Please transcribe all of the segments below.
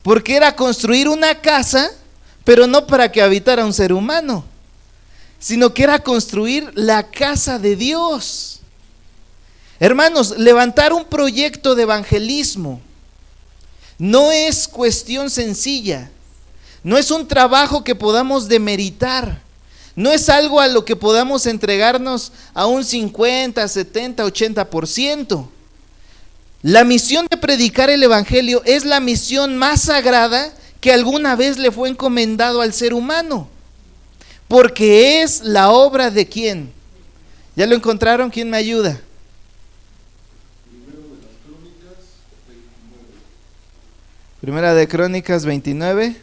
porque era construir una casa, pero no para que habitara un ser humano, sino que era construir la casa de Dios. Hermanos, levantar un proyecto de evangelismo no es cuestión sencilla, no es un trabajo que podamos demeritar, no es algo a lo que podamos entregarnos a un 50, 70, 80%. La misión de predicar el evangelio es la misión más sagrada que alguna vez le fue encomendado al ser humano, porque es la obra de ¿quién? ¿Ya lo encontraron? ¿Quién me ayuda? Primera de Crónicas 29,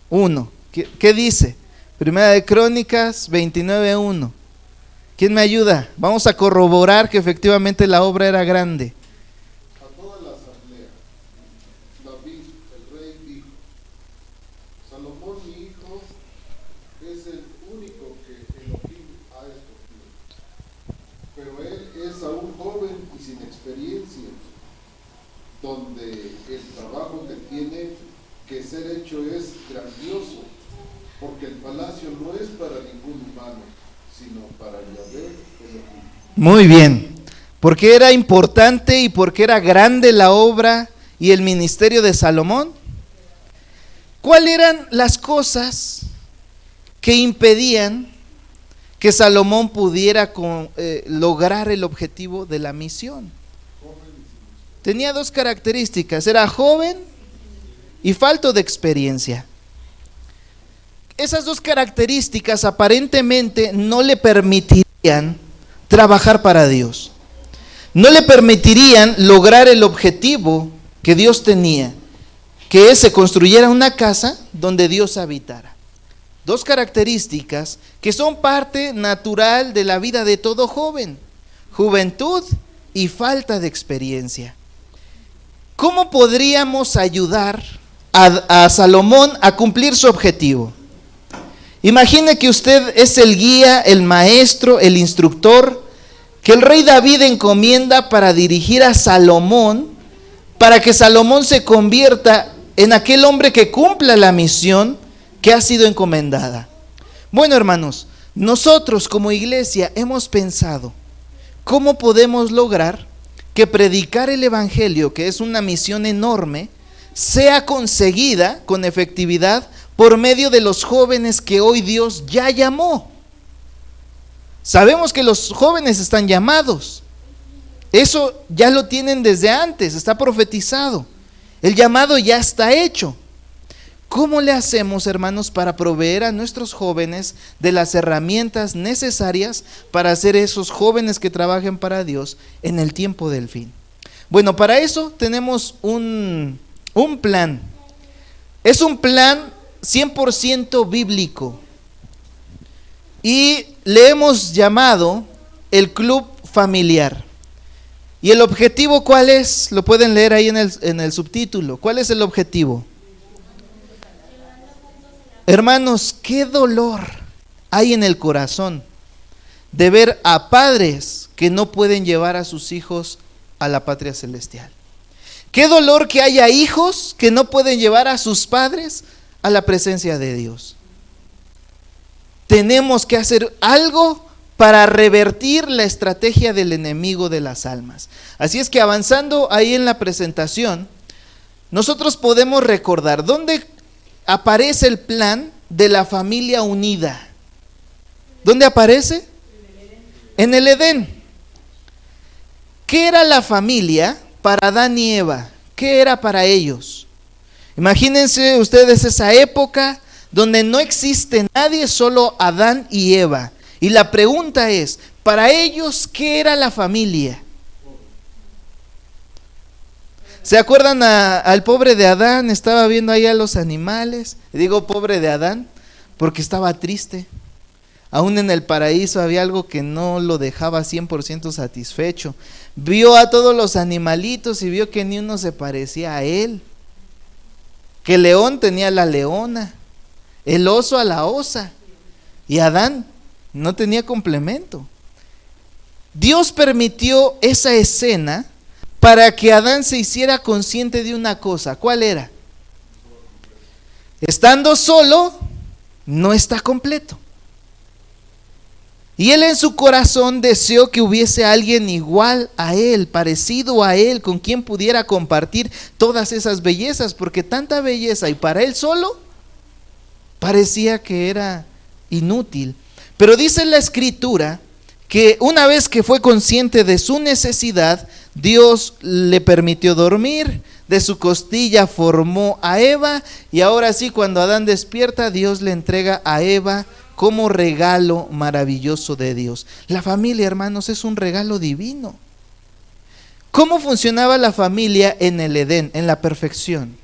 1. ¿Qué dice? Primera de Crónicas 29, 1. ¿Quién me ayuda? Vamos a corroborar que efectivamente la obra era grande. A toda la asamblea, David, el rey, dijo: Salomón, mi hijo, es el único que Elohim ha escogido, pero él es aún joven y sin experiencia, donde el trabajo que tiene que ser hecho es grandioso, porque el palacio no es para ningún humano, sino para Yahvé Elohim. Muy bien, porque era importante y porque era grande la obra y el ministerio de Salomón. ¿Cuáles eran las cosas que impedían que Salomón pudiera lograr el objetivo de la misión? Tenía dos características: era joven y falto de experiencia. Esas dos características aparentemente no le permitirían trabajar para Dios, no le permitirían lograr el objetivo que Dios tenía, que se construyera una casa donde Dios habitara. Dos características que son parte natural de la vida de todo joven: juventud y falta de experiencia. ¿Cómo podríamos ayudar a Salomón a cumplir su objetivo? Imagine que usted es el guía, el maestro, el instructor que el rey David encomienda para dirigir a Salomón, para que Salomón se convierta en aquel hombre que cumpla la misión que ha sido encomendada. Bueno, hermanos, nosotros como iglesia hemos pensado cómo podemos lograr que predicar el evangelio, que es una misión enorme, sea conseguida con efectividad por medio de los jóvenes que hoy Dios ya llamó. Sabemos que los jóvenes están llamados, eso ya lo tienen desde antes, está profetizado, el llamado ya está hecho. ¿Cómo le hacemos, hermanos, para proveer a nuestros jóvenes de las herramientas necesarias para ser esos jóvenes que trabajen para Dios en el tiempo del fin? Bueno, para eso tenemos un plan. Es un plan 100% bíblico y le hemos llamado el club familiar. ¿Y el objetivo cuál es? Lo pueden leer ahí en el subtítulo. ¿Cuál es el objetivo? Hermanos, qué dolor hay en el corazón de ver a padres que no pueden llevar a sus hijos a la patria celestial. Qué dolor que haya hijos que no pueden llevar a sus padres a la presencia de Dios. Tenemos que hacer algo para revertir la estrategia del enemigo de las almas. Así es que avanzando ahí en la presentación, nosotros podemos recordar dónde aparece el plan de la familia unida. ¿Dónde aparece? En el Edén. ¿Qué era la familia para Adán y Eva? ¿Qué era para ellos? Imagínense ustedes esa época donde no existe nadie, solo Adán y Eva. Y la pregunta es, para ellos, ¿qué era la familia? ¿Se acuerdan al pobre de Adán? Estaba viendo ahí a los animales. Digo pobre de Adán porque estaba triste. Aún en el paraíso había algo que no lo dejaba 100% satisfecho. Vio a todos los animalitos y vio que ni uno se parecía a él. Que el león tenía a la leona, el oso a la osa, y Adán no tenía complemento. Dios permitió esa escena para que Adán se hiciera consciente de una cosa. ¿Cuál era? Estando solo, no está completo. Y él en su corazón deseó que hubiese alguien igual a él, parecido a él, con quien pudiera compartir todas esas bellezas, porque tanta belleza y para él solo parecía que era inútil. Pero dice la Escritura que una vez que fue consciente de su necesidad, Dios le permitió dormir, de su costilla formó a Eva, y ahora sí, cuando Adán despierta, Dios le entrega a Eva como regalo maravilloso de Dios. La familia, hermanos, es un regalo divino. ¿Cómo funcionaba la familia en el Edén, en la perfección?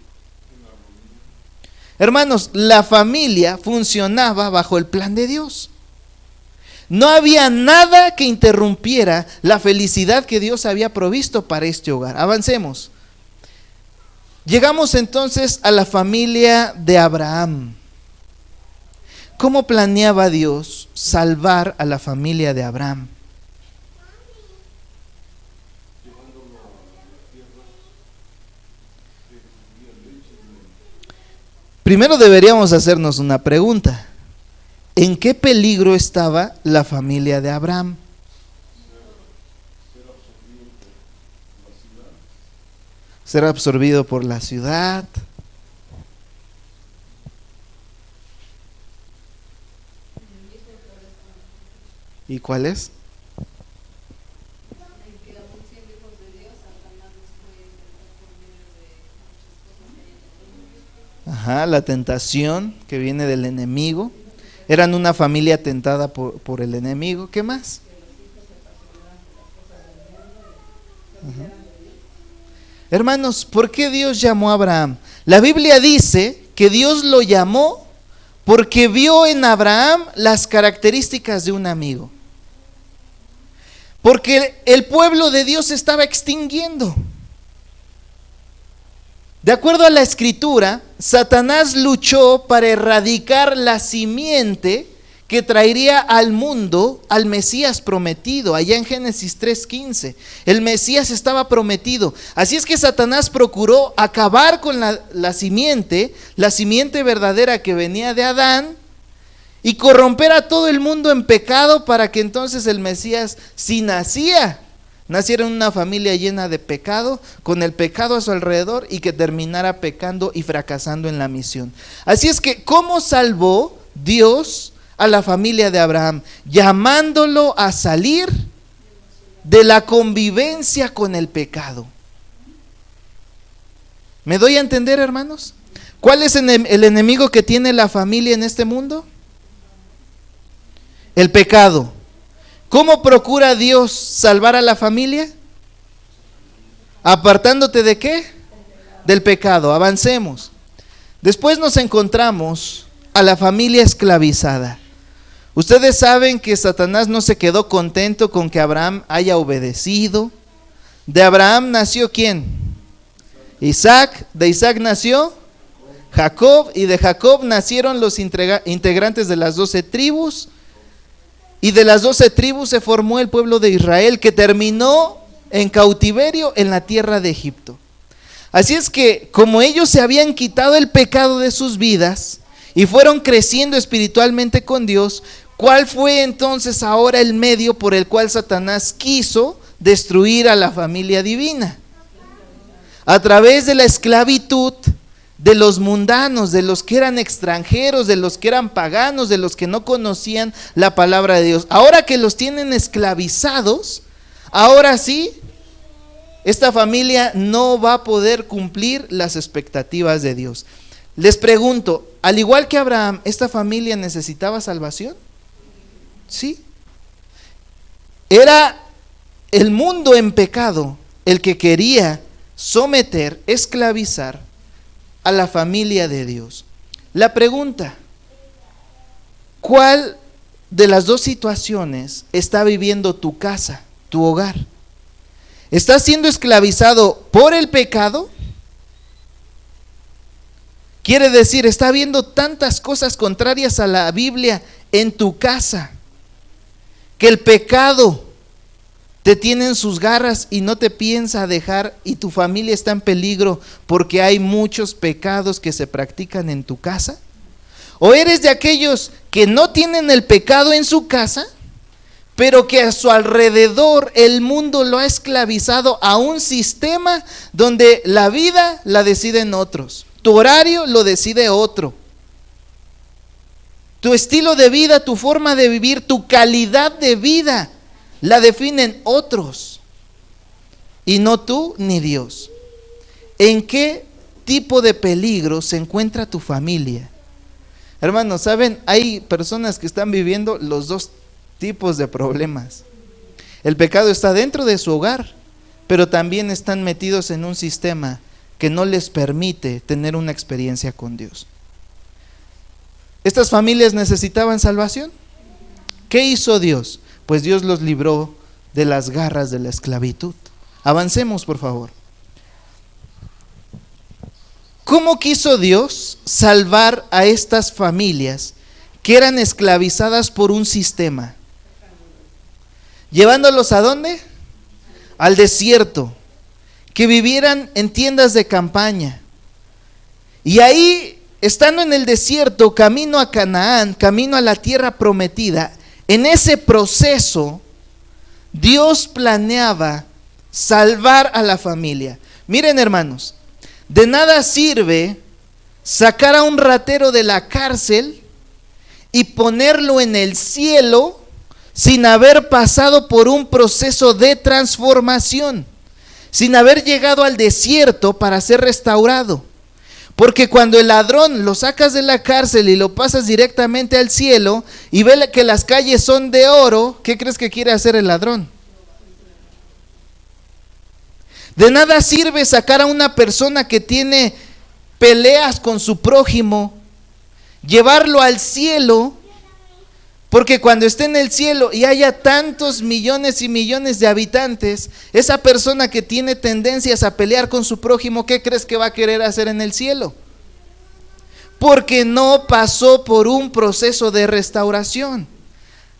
Hermanos, la familia funcionaba bajo el plan de Dios. No había nada que interrumpiera la felicidad que Dios había provisto para este hogar. Avancemos. Llegamos entonces a la familia de Abraham. ¿Cómo planeaba Dios salvar a la familia de Abraham? Primero deberíamos hacernos una pregunta. ¿En qué peligro estaba la familia de Abraham? Ser absorbido por la ciudad. ¿Y cuál es? Ajá, la tentación que viene del enemigo. Eran una familia tentada por el enemigo. ¿Qué más? Ajá. Hermanos, ¿por qué Dios llamó a Abraham? La Biblia dice que Dios lo llamó porque vio en Abraham las características de un amigo. Porque el pueblo de Dios se estaba extinguiendo. De acuerdo a la Escritura, Satanás luchó para erradicar la simiente que traería al mundo al Mesías prometido, allá en Génesis 3:15. El Mesías estaba prometido. Así es que Satanás procuró acabar con la simiente verdadera que venía de Adán, y corromper a todo el mundo en pecado para que entonces el Mesías, si naciera en una familia llena de pecado, con el pecado a su alrededor, y que terminara pecando y fracasando en la misión. Así es que, ¿cómo salvó Dios a la familia de Abraham? Llamándolo a salir de la convivencia con el pecado. ¿Me doy a entender, hermanos? ¿Cuál es el enemigo que tiene la familia en este mundo? El pecado. ¿Cómo procura Dios salvar a la familia? ¿Apartándote de qué? Del pecado. Avancemos. Después nos encontramos a la familia esclavizada. Ustedes saben que Satanás no se quedó contento con que Abraham haya obedecido. De Abraham nació ¿quién? Isaac. De Isaac nació Jacob. Y de Jacob nacieron los integrantes de las 12 tribus. Y de las 12 tribus se formó el pueblo de Israel, que terminó en cautiverio en la tierra de Egipto. Así es que, como ellos se habían quitado el pecado de sus vidas y fueron creciendo espiritualmente con Dios, ¿cuál fue entonces ahora el medio por el cual Satanás quiso destruir a la familia divina? A través de la esclavitud de los mundanos, de los que eran extranjeros, de los que eran paganos, de los que no conocían la palabra de Dios. Ahora que los tienen esclavizados, ahora sí, esta familia no va a poder cumplir las expectativas de Dios. Les pregunto, al igual que Abraham, ¿esta familia necesitaba salvación? Sí. Era el mundo en pecado el que quería someter, esclavizar a la familia de Dios. La pregunta, ¿cuál de las dos situaciones está viviendo tu casa, tu hogar? ¿Estás siendo esclavizado por el pecado? Quiere decir, está habiendo tantas cosas contrarias a la Biblia en tu casa, que el pecado te tiene en sus garras y no te piensa dejar, y tu familia está en peligro porque hay muchos pecados que se practican en tu casa? ¿O eres de aquellos que no tienen el pecado en su casa, pero que a su alrededor el mundo lo ha esclavizado a un sistema donde la vida la deciden otros, tu horario lo decide otro, tu estilo de vida, tu forma de vivir, tu calidad de vida la definen otros y no tú ni Dios? ¿En qué tipo de peligro se encuentra tu familia? Hermanos, ¿saben? Hay personas que están viviendo los dos tipos de problemas. El pecado está dentro de su hogar, pero también están metidos en un sistema que no les permite tener una experiencia con Dios. ¿Estas familias necesitaban salvación? ¿Qué hizo Dios? Pues Dios los libró de las garras de la esclavitud. Avancemos, por favor. ¿Cómo quiso Dios salvar a estas familias que eran esclavizadas por un sistema? ¿Llevándolos a dónde? Al desierto, que vivieran en tiendas de campaña. Y ahí, estando en el desierto, camino a Canaán, camino a la tierra prometida, en ese proceso, Dios planeaba salvar a la familia. Miren, hermanos, de nada sirve sacar a un ratero de la cárcel y ponerlo en el cielo sin haber pasado por un proceso de transformación, sin haber llegado al desierto para ser restaurado. Porque cuando el ladrón lo sacas de la cárcel y lo pasas directamente al cielo y ve que las calles son de oro, ¿qué crees que quiere hacer el ladrón? De nada sirve sacar a una persona que tiene peleas con su prójimo, llevarlo al cielo, porque cuando esté en el cielo y haya tantos millones y millones de habitantes, esa persona que tiene tendencias a pelear con su prójimo, ¿qué crees que va a querer hacer en el cielo? Porque no pasó por un proceso de restauración.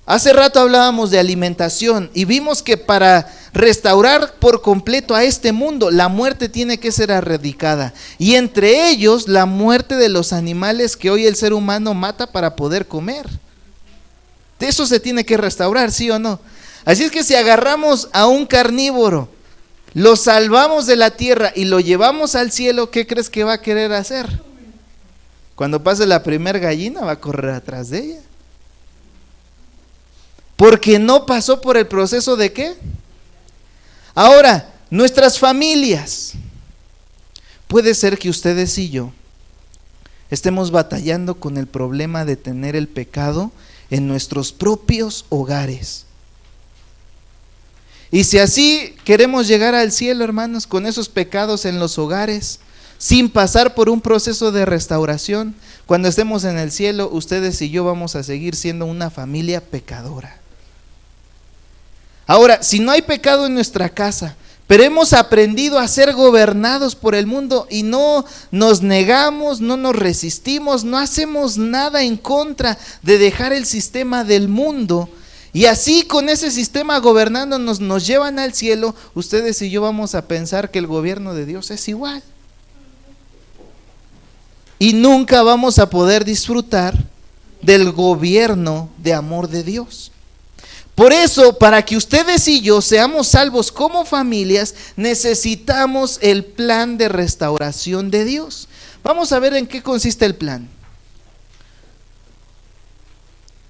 Hace rato hablábamos de alimentación y vimos que para restaurar por completo a este mundo, la muerte tiene que ser erradicada. Y entre ellos, la muerte de los animales que hoy el ser humano mata para poder comer. De eso se tiene que restaurar, ¿sí o no? Así es que si agarramos a un carnívoro, lo salvamos de la tierra y lo llevamos al cielo, ¿qué crees que va a querer hacer? Cuando pase la primer gallina va a correr atrás de ella. Porque no pasó por el proceso de ¿qué? Ahora, nuestras familias. Puede ser que ustedes y yo estemos batallando con el problema de tener el pecado en nuestros propios hogares. Y si así queremos llegar al cielo, hermanos, con esos pecados en los hogares, sin pasar por un proceso de restauración, cuando estemos en el cielo, ustedes y yo vamos a seguir siendo una familia pecadora. Ahora, si no hay pecado en nuestra casa, pero hemos aprendido a ser gobernados por el mundo y no nos negamos, no nos resistimos, no hacemos nada en contra de dejar el sistema del mundo, y así con ese sistema gobernándonos nos llevan al cielo, ustedes y yo vamos a pensar que el gobierno de Dios es igual. Y nunca vamos a poder disfrutar del gobierno de amor de Dios. Por eso, para que ustedes y yo seamos salvos como familias, necesitamos el plan de restauración de Dios. Vamos a ver en qué consiste el plan.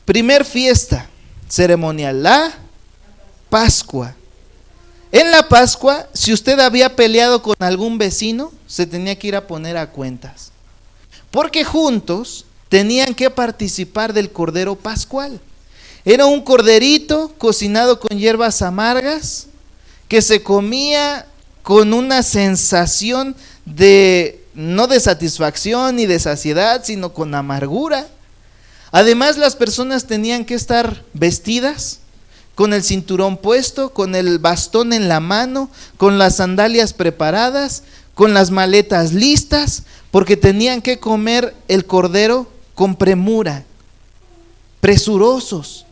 Primer fiesta ceremonial, la Pascua. En la Pascua, si usted había peleado con algún vecino, se tenía que ir a poner a cuentas, porque juntos tenían que participar del Cordero Pascual. Era un corderito cocinado con hierbas amargas que se comía con una sensación de, no de satisfacción ni de saciedad, sino con amargura. Además, las personas tenían que estar vestidas con el cinturón puesto, con el bastón en la mano, con las sandalias preparadas, con las maletas listas, porque tenían que comer el cordero con premura, presurosos,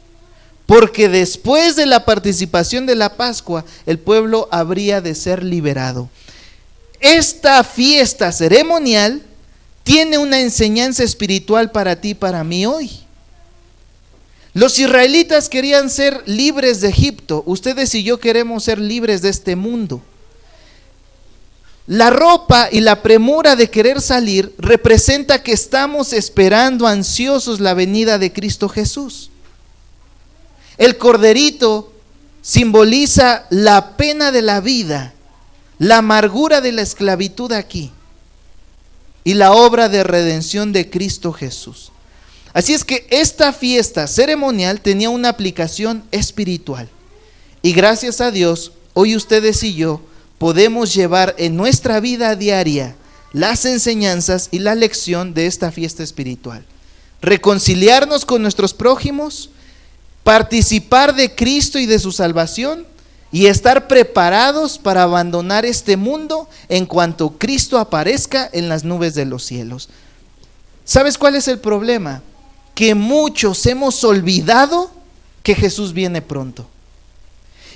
porque después de la participación de la Pascua, el pueblo habría de ser liberado. Esta fiesta ceremonial tiene una enseñanza espiritual para ti y para mí hoy. Los israelitas querían ser libres de Egipto. Ustedes y yo queremos ser libres de este mundo. La ropa y la premura de querer salir representa que estamos esperando ansiosos la venida de Cristo Jesús. El corderito simboliza la pena de la vida, la amargura de la esclavitud aquí y la obra de redención de Cristo Jesús. Así es que esta fiesta ceremonial tenía una aplicación espiritual. Y gracias a Dios, hoy ustedes y yo podemos llevar en nuestra vida diaria las enseñanzas y la lección de esta fiesta espiritual. Reconciliarnos con nuestros prójimos, participar de Cristo y de su salvación y estar preparados para abandonar este mundo en cuanto Cristo aparezca en las nubes de los cielos. ¿Sabes cuál es el problema? Que muchos hemos olvidado que Jesús viene pronto.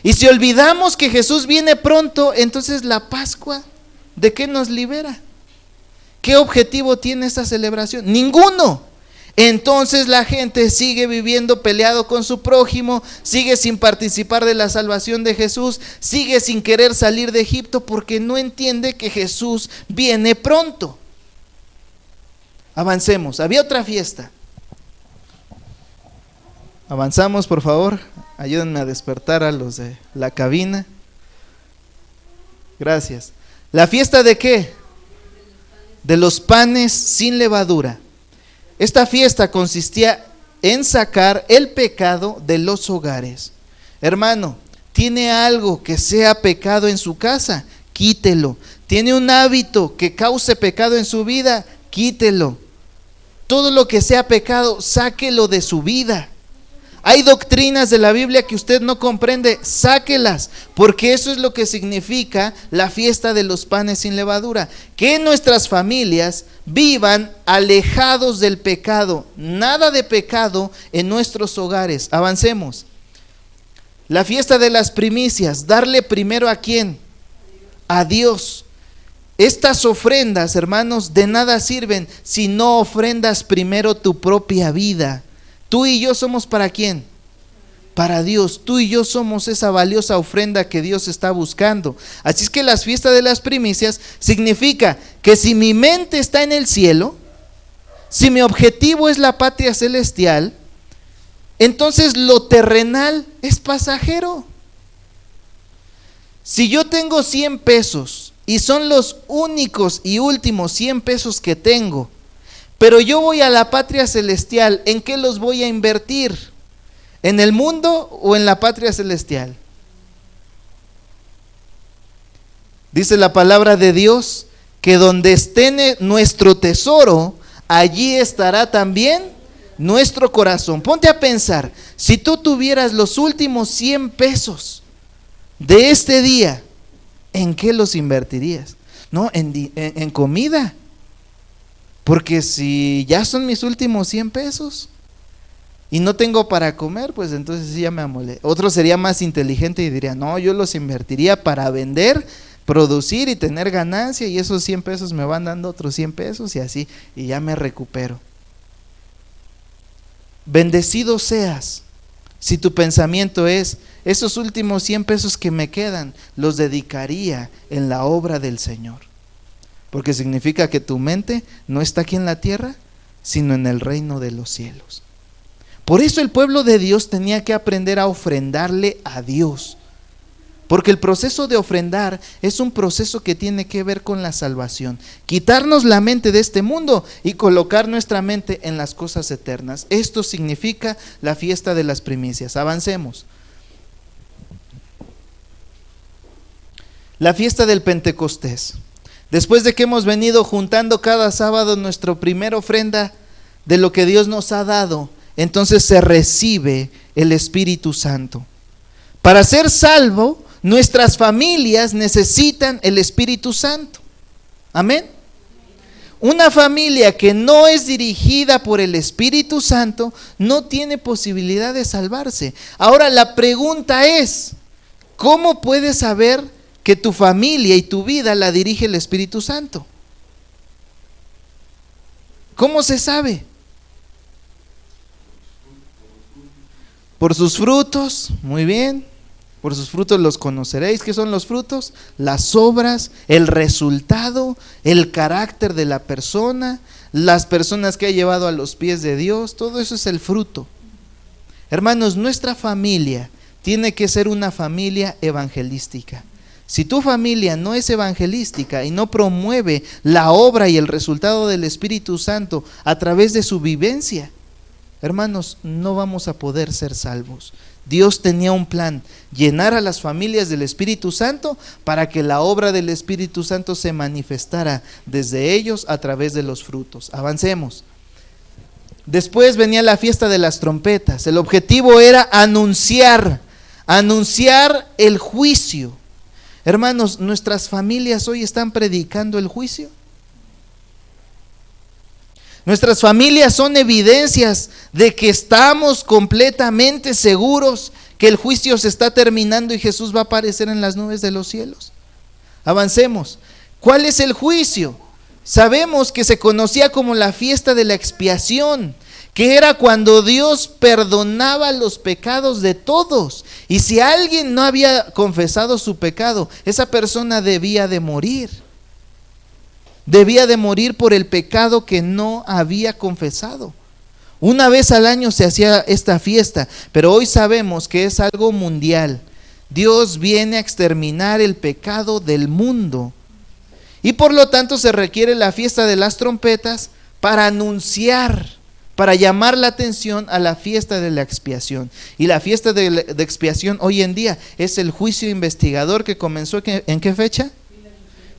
Y si olvidamos que Jesús viene pronto, entonces la Pascua, ¿de qué nos libera? ¿Qué objetivo tiene esta celebración? Ninguno. Entonces la gente sigue viviendo peleado con su prójimo, sigue sin participar de la salvación de Jesús, sigue sin querer salir de Egipto porque no entiende que Jesús viene pronto. Avancemos. Había otra fiesta. Avanzamos, por favor. Ayúdenme a despertar a los de la cabina. Gracias. ¿La fiesta de qué? De los panes sin levadura. Esta fiesta consistía en sacar el pecado de los hogares. Hermano, ¿tiene algo que sea pecado en su casa? Quítelo. ¿Tiene un hábito que cause pecado en su vida? Quítelo. Todo lo que sea pecado, sáquelo de su vida. Hay doctrinas de la Biblia que usted no comprende, sáquelas, porque eso es lo que significa la fiesta de los panes sin levadura. Que nuestras familias vivan alejados del pecado, nada de pecado en nuestros hogares. Avancemos. La fiesta de las primicias, darle primero ¿a quién? A Dios. Estas ofrendas, hermanos, de nada sirven si no ofrendas primero tu propia vida. Tú y yo somos ¿para quién? Para Dios. Tú y yo somos esa valiosa ofrenda que Dios está buscando. Así es que las fiestas de las primicias significa que si mi mente está en el cielo, si mi objetivo es la patria celestial, entonces lo terrenal es pasajero. Si yo tengo 100 pesos y son los únicos y últimos 100 pesos que tengo, pero yo voy a la patria celestial, ¿en qué los voy a invertir? ¿En el mundo o en la patria celestial? Dice la palabra de Dios que donde esté nuestro tesoro, allí estará también nuestro corazón. Ponte a pensar, si tú tuvieras los últimos 100 pesos de este día, ¿en qué los invertirías? No, en comida. Porque si ya son mis últimos 100 pesos y no tengo para comer, pues entonces sí ya me amolé. Otro sería más inteligente y diría, no, yo los invertiría para vender, producir y tener ganancia, y esos 100 pesos me van dando otros 100 pesos y así, y ya me recupero. Bendecido seas si tu pensamiento es, esos últimos 100 pesos que me quedan, los dedicaría en la obra del Señor. Porque significa que tu mente no está aquí en la tierra, sino en el reino de los cielos. Por eso el pueblo de Dios tenía que aprender a ofrendarle a Dios. Porque el proceso de ofrendar es un proceso que tiene que ver con la salvación. Quitarnos la mente de este mundo y colocar nuestra mente en las cosas eternas. Esto significa la fiesta de las primicias. Avancemos. La fiesta del Pentecostés. Después de que hemos venido juntando cada sábado nuestra primera ofrenda de lo que Dios nos ha dado, entonces se recibe el Espíritu Santo. Para ser salvo, nuestras familias necesitan el Espíritu Santo. Amén. Una familia que no es dirigida por el Espíritu Santo no tiene posibilidad de salvarse. Ahora la pregunta es, ¿cómo puedes saber que tu familia y tu vida la dirige el Espíritu Santo? ¿Cómo se sabe? Por sus frutos, muy bien. Por sus frutos los conoceréis. ¿Qué son los frutos? Las obras, el resultado, el carácter de la persona, las personas que ha llevado a los pies de Dios. Todo eso es el fruto. Hermanos, nuestra familia tiene que ser una familia evangelística. Si tu familia no es evangelística y no promueve la obra y el resultado del Espíritu Santo a través de su vivencia, hermanos, no vamos a poder ser salvos. Dios tenía un plan, llenar a las familias del Espíritu Santo para que la obra del Espíritu Santo se manifestara desde ellos a través de los frutos. Avancemos. Después venía la fiesta de las trompetas. El objetivo era anunciar el juicio. Hermanos, ¿nuestras familias hoy están predicando el juicio? Nuestras familias son evidencias de que estamos completamente seguros que el juicio se está terminando y Jesús va a aparecer en las nubes de los cielos. Avancemos. ¿Cuál es el juicio? Sabemos que se conocía como la fiesta de la expiación, que era cuando Dios perdonaba los pecados de todos. Y si alguien no había confesado su pecado, esa persona debía de morir. Debía de morir por el pecado que no había confesado. Una vez al año se hacía esta fiesta, pero hoy sabemos que es algo mundial. Dios viene a exterminar el pecado del mundo. Y por lo tanto se requiere la fiesta de las trompetas para anunciar, para llamar la atención a la fiesta de la expiación. Y la fiesta de expiación hoy en día es el juicio investigador que comenzó ¿en qué fecha?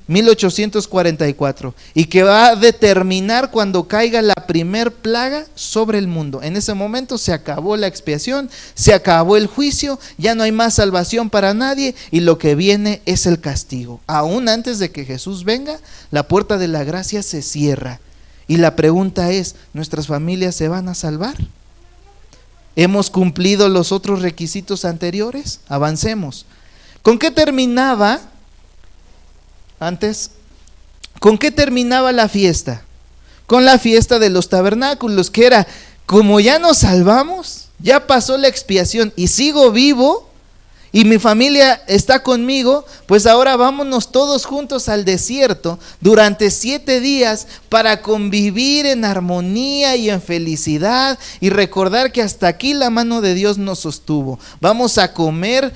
1844, y que va a determinar cuando caiga la primer plaga sobre el mundo. En ese momento se acabó la expiación, se acabó el juicio, ya no hay más salvación para nadie y lo que viene es el castigo. Aún antes de que Jesús venga, la puerta de la gracia se cierra. Y la pregunta es, ¿nuestras familias se van a salvar? ¿Hemos cumplido los otros requisitos anteriores? Avancemos. ¿Con qué terminaba? Antes, ¿con qué terminaba la fiesta? Con la fiesta de los tabernáculos, que era, como ya nos salvamos, ya pasó la expiación y sigo vivo y mi familia está conmigo, pues ahora vámonos todos juntos al desierto durante 7 días para convivir en armonía y en felicidad y recordar que hasta aquí la mano de Dios nos sostuvo. Vamos a comer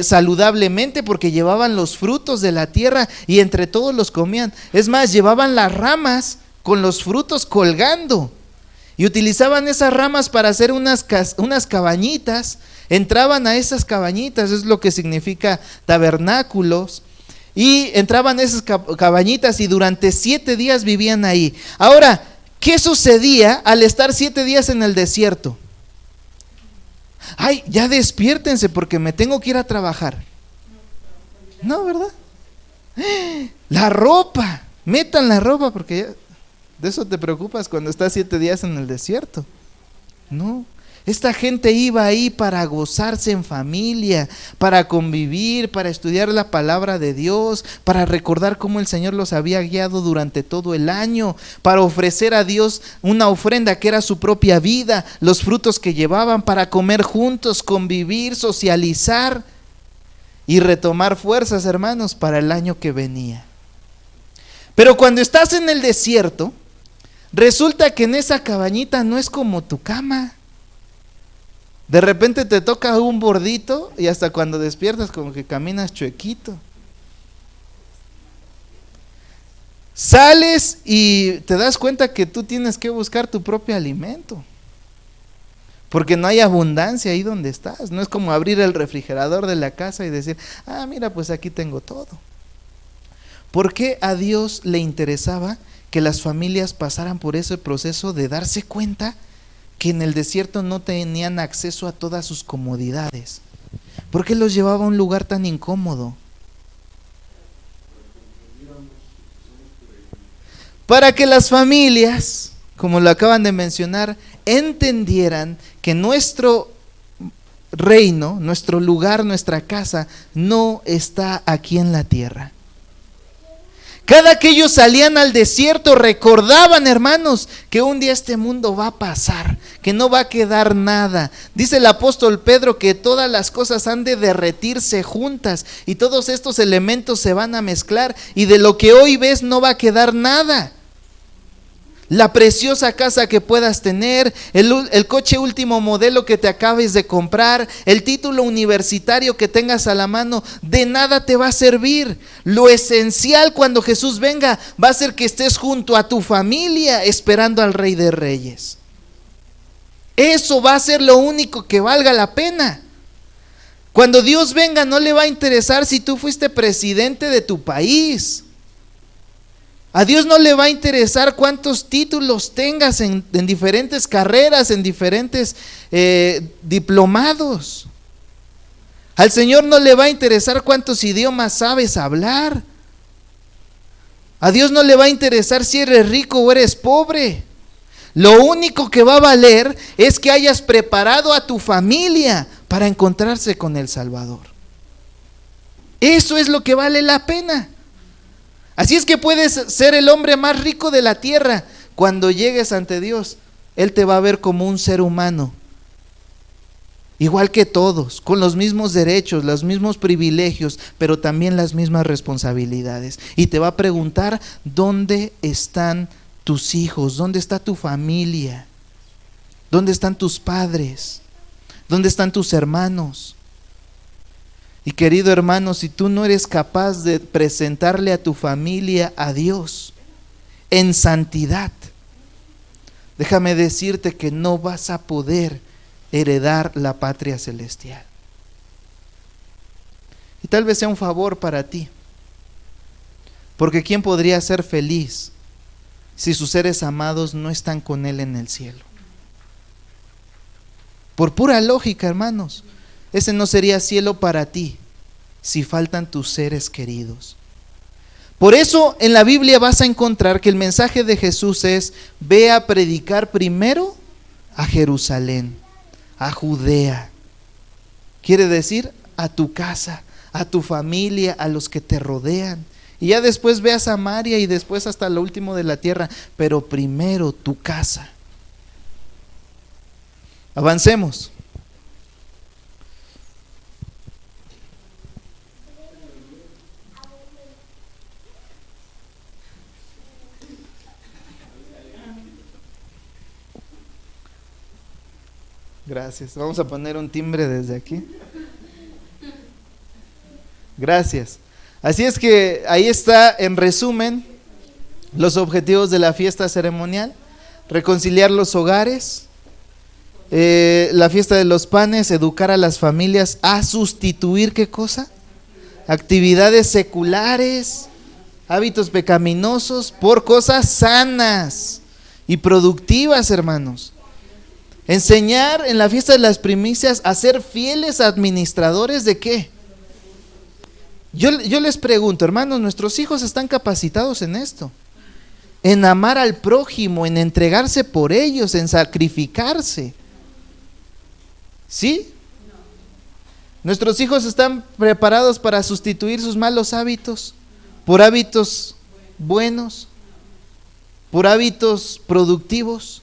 saludablemente porque llevaban los frutos de la tierra y entre todos los comían. Es más, llevaban las ramas con los frutos colgando y utilizaban esas ramas para hacer unas cabañitas. Entraban a esas cabañitas, es lo que significa tabernáculos, y entraban a esas cabañitas y durante 7 días vivían ahí. Ahora, ¿qué sucedía al estar 7 días en el desierto? Ay, ya despiértense porque me tengo que ir a trabajar. No, ¿verdad? La ropa, metan la ropa porque de eso te preocupas cuando estás 7 días en el desierto. No. Esta gente iba ahí para gozarse en familia, para convivir, para estudiar la palabra de Dios, para recordar cómo el Señor los había guiado durante todo el año, para ofrecer a Dios una ofrenda que era su propia vida, los frutos que llevaban, para comer juntos, convivir, socializar y retomar fuerzas, hermanos, para el año que venía. Pero cuando estás en el desierto, resulta que en esa cabañita no es como tu cama. De repente te toca un bordito y hasta cuando despiertas como que caminas chuequito. Sales y te das cuenta que tú tienes que buscar tu propio alimento. Porque no hay abundancia ahí donde estás. No es como abrir el refrigerador de la casa y decir, mira, pues aquí tengo todo. ¿Por qué a Dios le interesaba que las familias pasaran por ese proceso de darse cuenta que en el desierto no tenían acceso a todas sus comodidades? ¿Por qué los llevaba a un lugar tan incómodo? para que las familias, como lo acaban de mencionar, entendieran que nuestro reino, nuestro lugar, nuestra casa, no está aquí en la tierra. Cada que ellos salían al desierto, recordaban, hermanos, que un día este mundo va a pasar, que no va a quedar nada. Dice el apóstol Pedro que todas las cosas han de derretirse juntas y todos estos elementos se van a mezclar y de lo que hoy ves no va a quedar nada. La preciosa casa que puedas tener, el coche último modelo que te acabes de comprar, el título universitario que tengas a la mano, de nada te va a servir. Lo esencial cuando Jesús venga va a ser que estés junto a tu familia esperando al Rey de Reyes. Eso va a ser lo único que valga la pena. Cuando Dios venga no le va a interesar si tú fuiste presidente de tu país. A Dios no le va a interesar cuántos títulos tengas en diferentes carreras, en diferentes diplomados. Al Señor no le va a interesar cuántos idiomas sabes hablar. A Dios no le va a interesar si eres rico o eres pobre. Lo único que va a valer es que hayas preparado a tu familia para encontrarse con el Salvador. Eso es lo que vale la pena. Así es que puedes ser el hombre más rico de la tierra. Cuando llegues ante Dios, Él te va a ver como un ser humano, igual que todos, con los mismos derechos, los mismos privilegios, pero también las mismas responsabilidades. Y te va a preguntar, ¿dónde están tus hijos? ¿Dónde está tu familia? ¿Dónde están tus padres? ¿Dónde están tus hermanos? Y querido hermano, si tú no eres capaz de presentarle a tu familia a Dios en santidad, déjame decirte que no vas a poder heredar la patria celestial. Y tal vez sea un favor para ti, porque ¿quién podría ser feliz si sus seres amados no están con Él en el cielo? Por pura lógica, hermanos, ese no sería cielo para ti si faltan tus seres queridos. Por eso en la Biblia vas a encontrar que el mensaje de Jesús es: ve a predicar primero a Jerusalén, a Judea. Quiere decir a tu casa, a tu familia, a los que te rodean. Y ya después ve a Samaria y después hasta lo último de la tierra, pero primero tu casa. Avancemos. Gracias. Vamos a poner un timbre desde aquí. Gracias. Así es que ahí está, en resumen, los objetivos de la fiesta ceremonial: reconciliar los hogares, la fiesta de los panes, educar a las familias a sustituir, ¿qué cosa? Actividades seculares, hábitos pecaminosos por cosas sanas y productivas, hermanos. Enseñar en la fiesta de las primicias a ser fieles administradores ¿de qué? Yo les pregunto, hermanos, ¿nuestros hijos están capacitados en esto? En amar al prójimo, en entregarse por ellos, en sacrificarse. ¿Sí? ¿Nuestros hijos están preparados para sustituir sus malos hábitos por hábitos buenos, por hábitos productivos?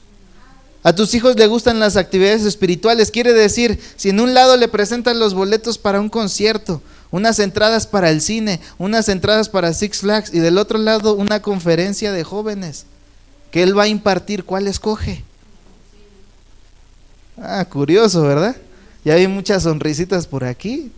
A tus hijos les gustan las actividades espirituales, quiere decir, si en un lado le presentan los boletos para un concierto, unas entradas para el cine, unas entradas para Six Flags y del otro lado una conferencia de jóvenes que él va a impartir, ¿cuál escoge? Curioso, ¿verdad? Ya hay muchas sonrisitas por aquí.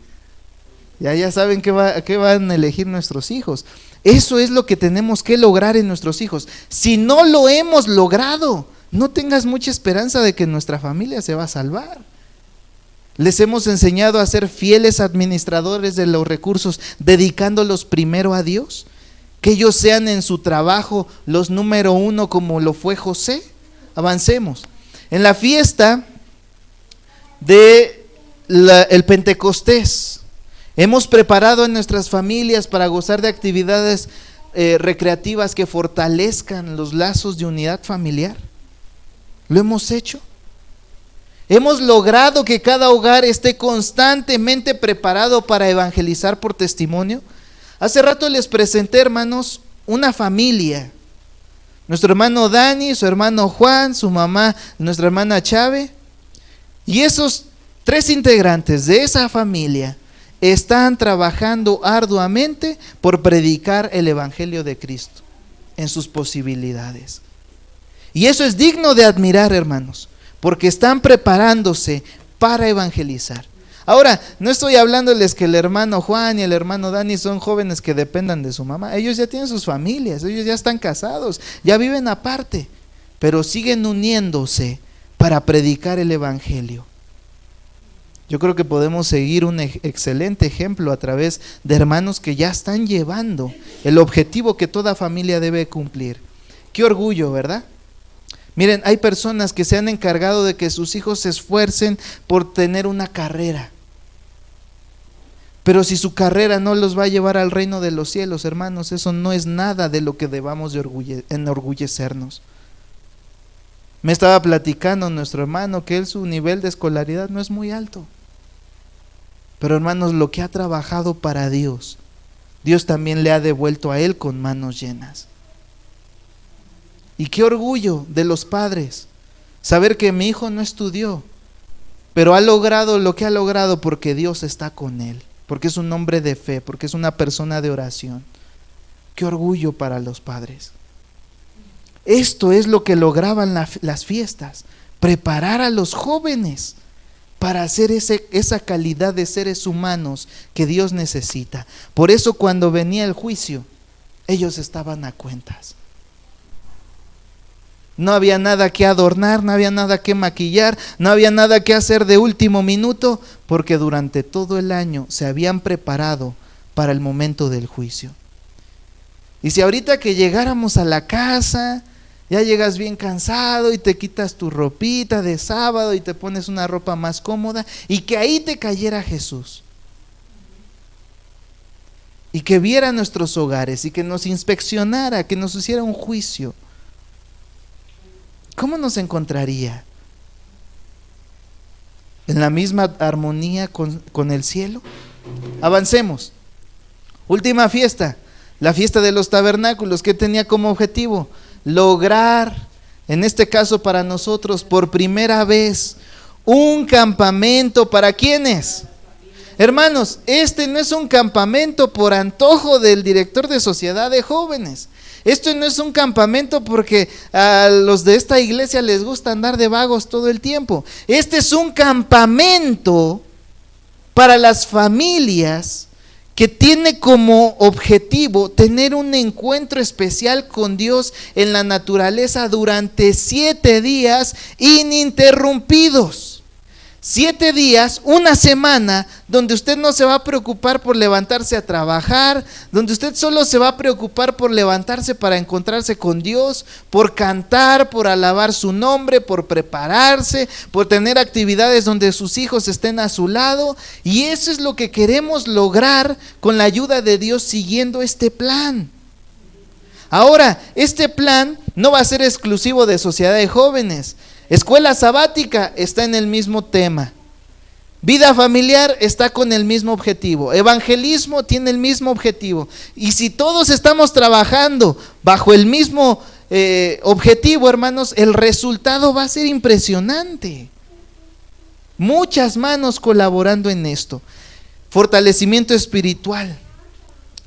Ya saben qué van a elegir nuestros hijos. Eso es lo que tenemos que lograr en nuestros hijos. Si no lo hemos logrado, no tengas mucha esperanza de que nuestra familia se va a salvar. Les hemos enseñado a ser fieles administradores de los recursos, dedicándolos primero a Dios. Que ellos sean en su trabajo los número uno como lo fue José. Avancemos. En la fiesta el Pentecostés, hemos preparado a nuestras familias para gozar de actividades recreativas que fortalezcan los lazos de unidad familiar? ¿Lo hemos hecho? ¿Hemos logrado que cada hogar esté constantemente preparado para evangelizar por testimonio? Hace rato les presenté, hermanos, una familia. Nuestro hermano Dani, su hermano Juan, su mamá, nuestra hermana Chave. Y esos 3 integrantes de esa familia están trabajando arduamente por predicar el evangelio de Cristo en sus posibilidades. Y eso es digno de admirar, hermanos, porque están preparándose para evangelizar. Ahora, no estoy hablándoles que el hermano Juan y el hermano Dani son jóvenes que dependan de su mamá. Ellos ya tienen sus familias, ellos ya están casados, ya viven aparte, pero siguen uniéndose para predicar el evangelio. Yo creo que podemos seguir un excelente ejemplo a través de hermanos que ya están llevando el objetivo que toda familia debe cumplir. Qué orgullo, ¿verdad? Miren, hay personas que se han encargado de que sus hijos se esfuercen por tener una carrera. Pero si su carrera no los va a llevar al reino de los cielos, hermanos, eso no es nada de lo que debamos de enorgullecernos. Me estaba platicando nuestro hermano que su nivel de escolaridad no es muy alto. Pero hermanos, lo que ha trabajado para Dios, Dios también le ha devuelto a él con manos llenas. Y qué orgullo de los padres saber que mi hijo no estudió, pero ha logrado lo que ha logrado porque Dios está con él, porque es un hombre de fe, porque es una persona de oración. Qué orgullo para los padres. Esto es lo que lograban las fiestas, preparar a los jóvenes para hacer esa calidad de seres humanos que Dios necesita. Por eso cuando venía el juicio, ellos estaban a cuentas. No había nada que adornar, no había nada que maquillar, no había nada que hacer de último minuto, porque durante todo el año se habían preparado para el momento del juicio. Y si ahorita que llegáramos a la casa, ya llegas bien cansado y te quitas tu ropita de sábado y te pones una ropa más cómoda, y que ahí te cayera Jesús, y que viera nuestros hogares y que nos inspeccionara, que nos hiciera un juicio, ¿cómo nos encontraría? ¿En la misma armonía con el cielo? Avancemos. Última fiesta, la fiesta de los tabernáculos. ¿Qué tenía como objetivo? Lograr, en este caso para nosotros, por primera vez, un campamento. ¿Para quiénes? Hermanos, este no es un campamento por antojo del director de sociedad de jóvenes. Esto no es un campamento porque a los de esta iglesia les gusta andar de vagos todo el tiempo. Este es un campamento para las familias que tiene como objetivo tener un encuentro especial con Dios en la naturaleza durante 7 días ininterrumpidos. 7 días, una semana, donde usted no se va a preocupar por levantarse a trabajar, donde usted solo se va a preocupar por levantarse para encontrarse con Dios, por cantar, por alabar su nombre, por prepararse, por tener actividades donde sus hijos estén a su lado. Y eso es lo que queremos lograr con la ayuda de Dios siguiendo este plan. Ahora, este plan no va a ser exclusivo de Sociedad de Jóvenes. Escuela sabática está en el mismo tema. Vida familiar está con el mismo objetivo. Evangelismo tiene el mismo objetivo. Y si todos estamos trabajando bajo el mismo objetivo, hermanos, el resultado va a ser impresionante. Muchas manos colaborando en esto. Fortalecimiento espiritual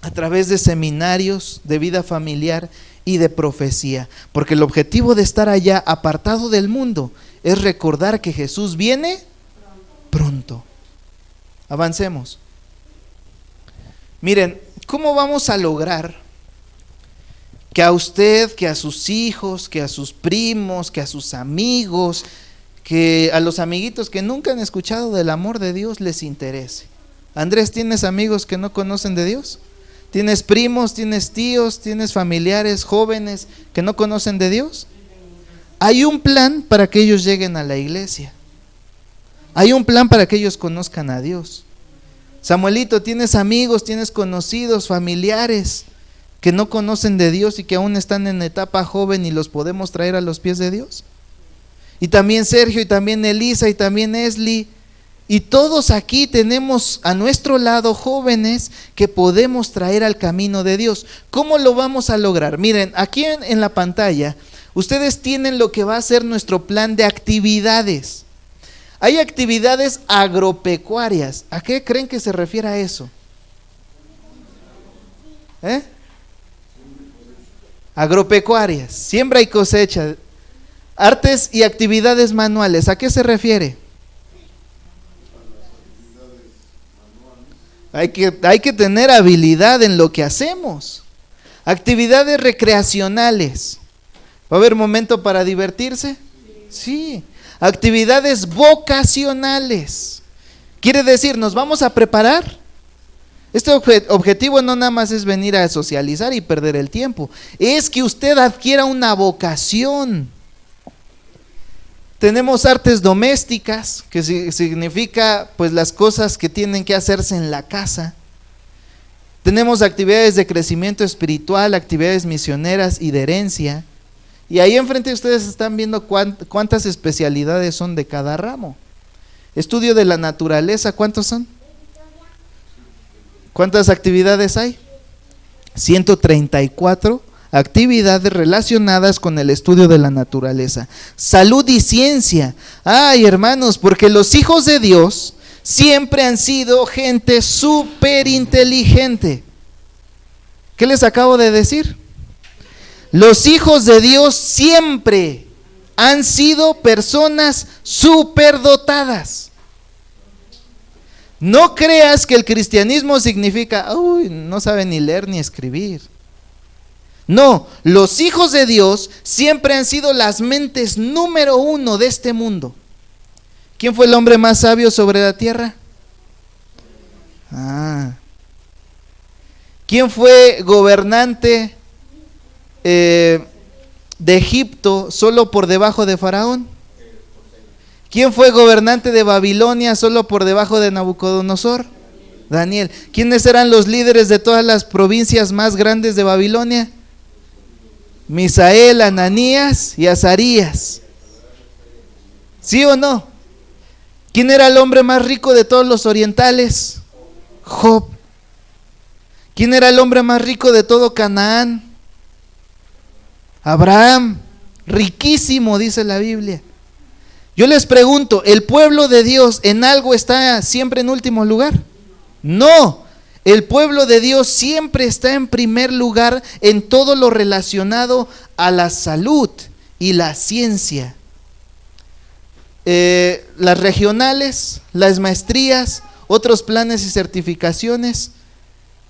a través de seminarios de vida familiar y de profecía, porque el objetivo de estar allá apartado del mundo es recordar que Jesús viene pronto. Avancemos. Miren, ¿cómo vamos a lograr que a usted, que a sus hijos, que a sus primos, que a sus amigos, que a los amiguitos que nunca han escuchado del amor de Dios les interese? Andrés, ¿tienes amigos que no conocen de Dios? ¿Tienes primos, tienes tíos, tienes familiares jóvenes que no conocen de Dios? Hay un plan para que ellos lleguen a la iglesia. Hay un plan para que ellos conozcan a Dios. Samuelito, ¿tienes amigos, tienes conocidos, familiares que no conocen de Dios y que aún están en etapa joven y los podemos traer a los pies de Dios? Y también Sergio, y también Elisa, y también Esli, y todos aquí tenemos a nuestro lado jóvenes que podemos traer al camino de Dios. ¿Cómo lo vamos a lograr? Miren, aquí en la pantalla, ustedes tienen lo que va a ser nuestro plan de actividades. Hay actividades agropecuarias. ¿A qué creen que se refiere a eso? Agropecuarias, siembra y cosecha. Artes y actividades manuales, ¿a qué se refiere? Hay que tener habilidad en lo que hacemos. Actividades recreacionales. ¿Va a haber momento para divertirse? Sí. Actividades vocacionales. Quiere decir, nos vamos a preparar. Este objetivo no nada más es venir a socializar y perder el tiempo. Es que usted adquiera una vocación. Tenemos artes domésticas, que significa pues las cosas que tienen que hacerse en la casa. Tenemos actividades de crecimiento espiritual, actividades misioneras y de herencia. Y ahí enfrente ustedes están viendo cuántas especialidades son de cada ramo. Estudio de la naturaleza, ¿cuántos son? ¿Cuántas actividades hay? 134 actividades relacionadas con el estudio de la naturaleza. Salud y ciencia. Ay, hermanos, porque los hijos de Dios siempre han sido gente súper inteligente. ¿Qué les acabo de decir? Los hijos de Dios siempre han sido personas superdotadas. No creas que el cristianismo significa, uy, no sabe ni leer ni escribir. No, los hijos de Dios siempre han sido las mentes número uno de este mundo. ¿Quién fue el hombre más sabio sobre la tierra? ¿Quién fue gobernante de Egipto solo por debajo de Faraón? ¿Quién fue gobernante de Babilonia solo por debajo de Nabucodonosor? Daniel. ¿Quiénes eran los líderes de todas las provincias más grandes de Babilonia? Misael, Ananías y Azarías. ¿Sí o no? ¿Quién era el hombre más rico de todos los orientales? Job. ¿Quién era el hombre más rico de todo Canaán? Abraham. Riquísimo, dice la Biblia. Yo les pregunto, ¿el pueblo de Dios en algo está siempre en último lugar? No, el pueblo de Dios siempre está en primer lugar en todo lo relacionado a la salud y la ciencia. Las regionales, las maestrías, otros planes y certificaciones,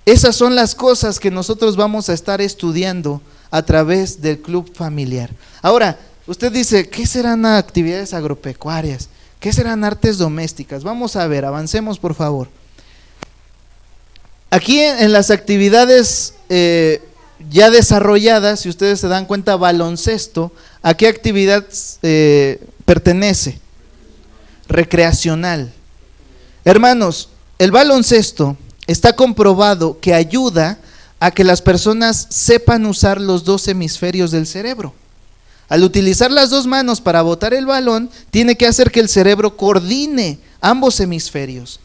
esas son las cosas que nosotros vamos a estar estudiando a través del club familiar. Ahora, usted dice, ¿qué serán actividades agropecuarias? ¿Qué serán artes domésticas? Vamos a ver, avancemos por favor. Aquí en las actividades ya desarrolladas, si ustedes se dan cuenta, baloncesto, ¿a qué actividad pertenece? Recreacional. Hermanos, el baloncesto está comprobado que ayuda a que las personas sepan usar los dos hemisferios del cerebro. Al utilizar las dos manos para botar el balón, tiene que hacer que el cerebro coordine ambos hemisferios.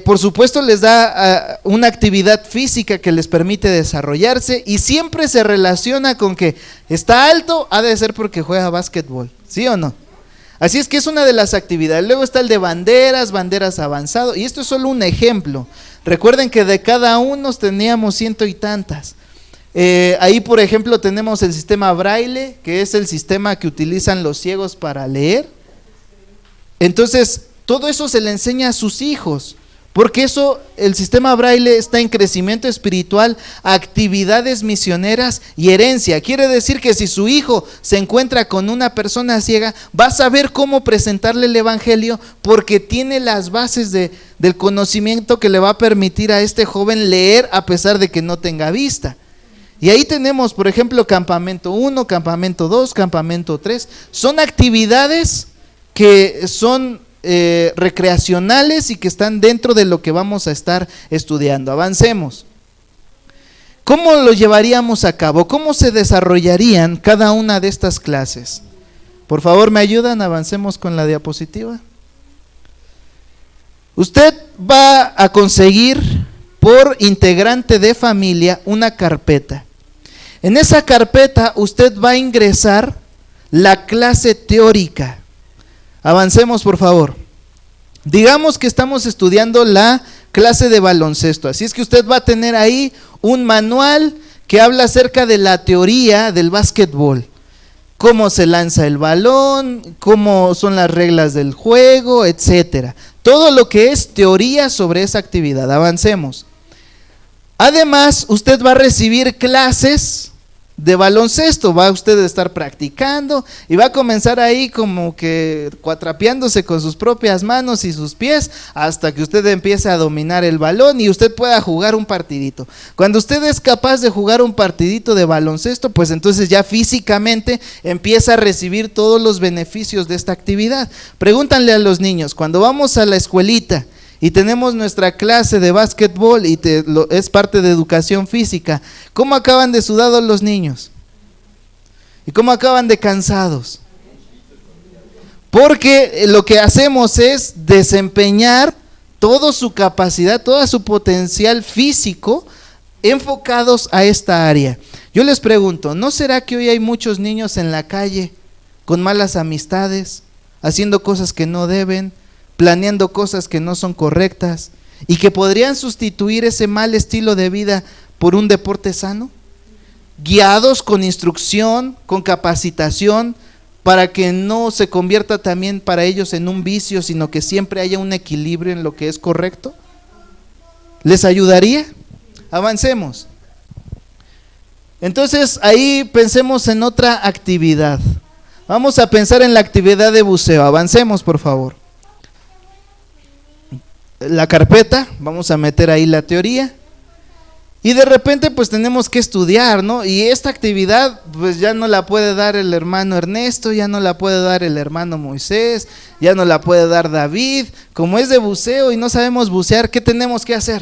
Por supuesto les da una actividad física que les permite desarrollarse y siempre se relaciona con que está alto, ha de ser porque juega básquetbol, ¿sí o no? Así es que es una de las actividades. Luego está el de banderas avanzado, y esto es solo un ejemplo. Recuerden que de cada uno teníamos 100 y tantas. Ahí por ejemplo tenemos el sistema braille, que es el sistema que utilizan los ciegos para leer. Entonces todo eso se le enseña a sus hijos, porque eso, el sistema braille está en crecimiento espiritual, actividades misioneras y herencia. Quiere decir que si su hijo se encuentra con una persona ciega, va a saber cómo presentarle el evangelio, porque tiene las bases del conocimiento que le va a permitir a este joven leer a pesar de que no tenga vista. Y ahí tenemos, por ejemplo, campamento 1, campamento 2, campamento 3. Son actividades que son recreacionales y que están dentro de lo que vamos a estar estudiando. Avancemos. ¿cómo lo llevaríamos a cabo? ¿Cómo se desarrollarían cada una de estas clases? Por favor, ¿me ayudan? Avancemos con la diapositiva. Usted va a conseguir por integrante de familia una carpeta. En esa carpeta usted va a ingresar la clase teórica. Avancemos, por favor. Digamos que estamos estudiando la clase de baloncesto, así es que usted va a tener ahí un manual que habla acerca de la teoría del básquetbol. Cómo se lanza el balón, cómo son las reglas del juego, etcétera. Todo lo que es teoría sobre esa actividad. Avancemos. Además, usted va a recibir clases de baloncesto, va usted a estar practicando y va a comenzar ahí como que cuatrapeándose con sus propias manos y sus pies hasta que usted empiece a dominar el balón y usted pueda jugar un partidito. Cuando usted es capaz de jugar un partidito de baloncesto, pues entonces ya físicamente empieza a recibir todos los beneficios de esta actividad. Pregúntanle a los niños, cuando vamos a la escuelita y tenemos nuestra clase de básquetbol y es parte de educación física, ¿cómo acaban de sudados los niños? ¿Y cómo acaban de cansados? Porque lo que hacemos es desempeñar toda su capacidad, todo su potencial físico enfocados a esta área. Yo les pregunto, ¿no será que hoy hay muchos niños en la calle con malas amistades, haciendo cosas que no deben, planeando cosas que no son correctas y que podrían sustituir ese mal estilo de vida por un deporte sano? Guiados con instrucción, con capacitación, para que no se convierta también para ellos en un vicio, sino que siempre haya un equilibrio en lo que es correcto. ¿Les ayudaría? Avancemos. Entonces ahí pensemos en otra actividad. Vamos a pensar en la actividad de buceo. Avancemos, por favor. La carpeta, vamos a meter ahí la teoría y de repente pues tenemos que estudiar, ¿no? Y esta actividad pues ya no la puede dar el hermano Ernesto, ya no la puede dar el hermano Moisés, ya no la puede dar David. Como es de buceo y no sabemos bucear, ¿qué tenemos que hacer?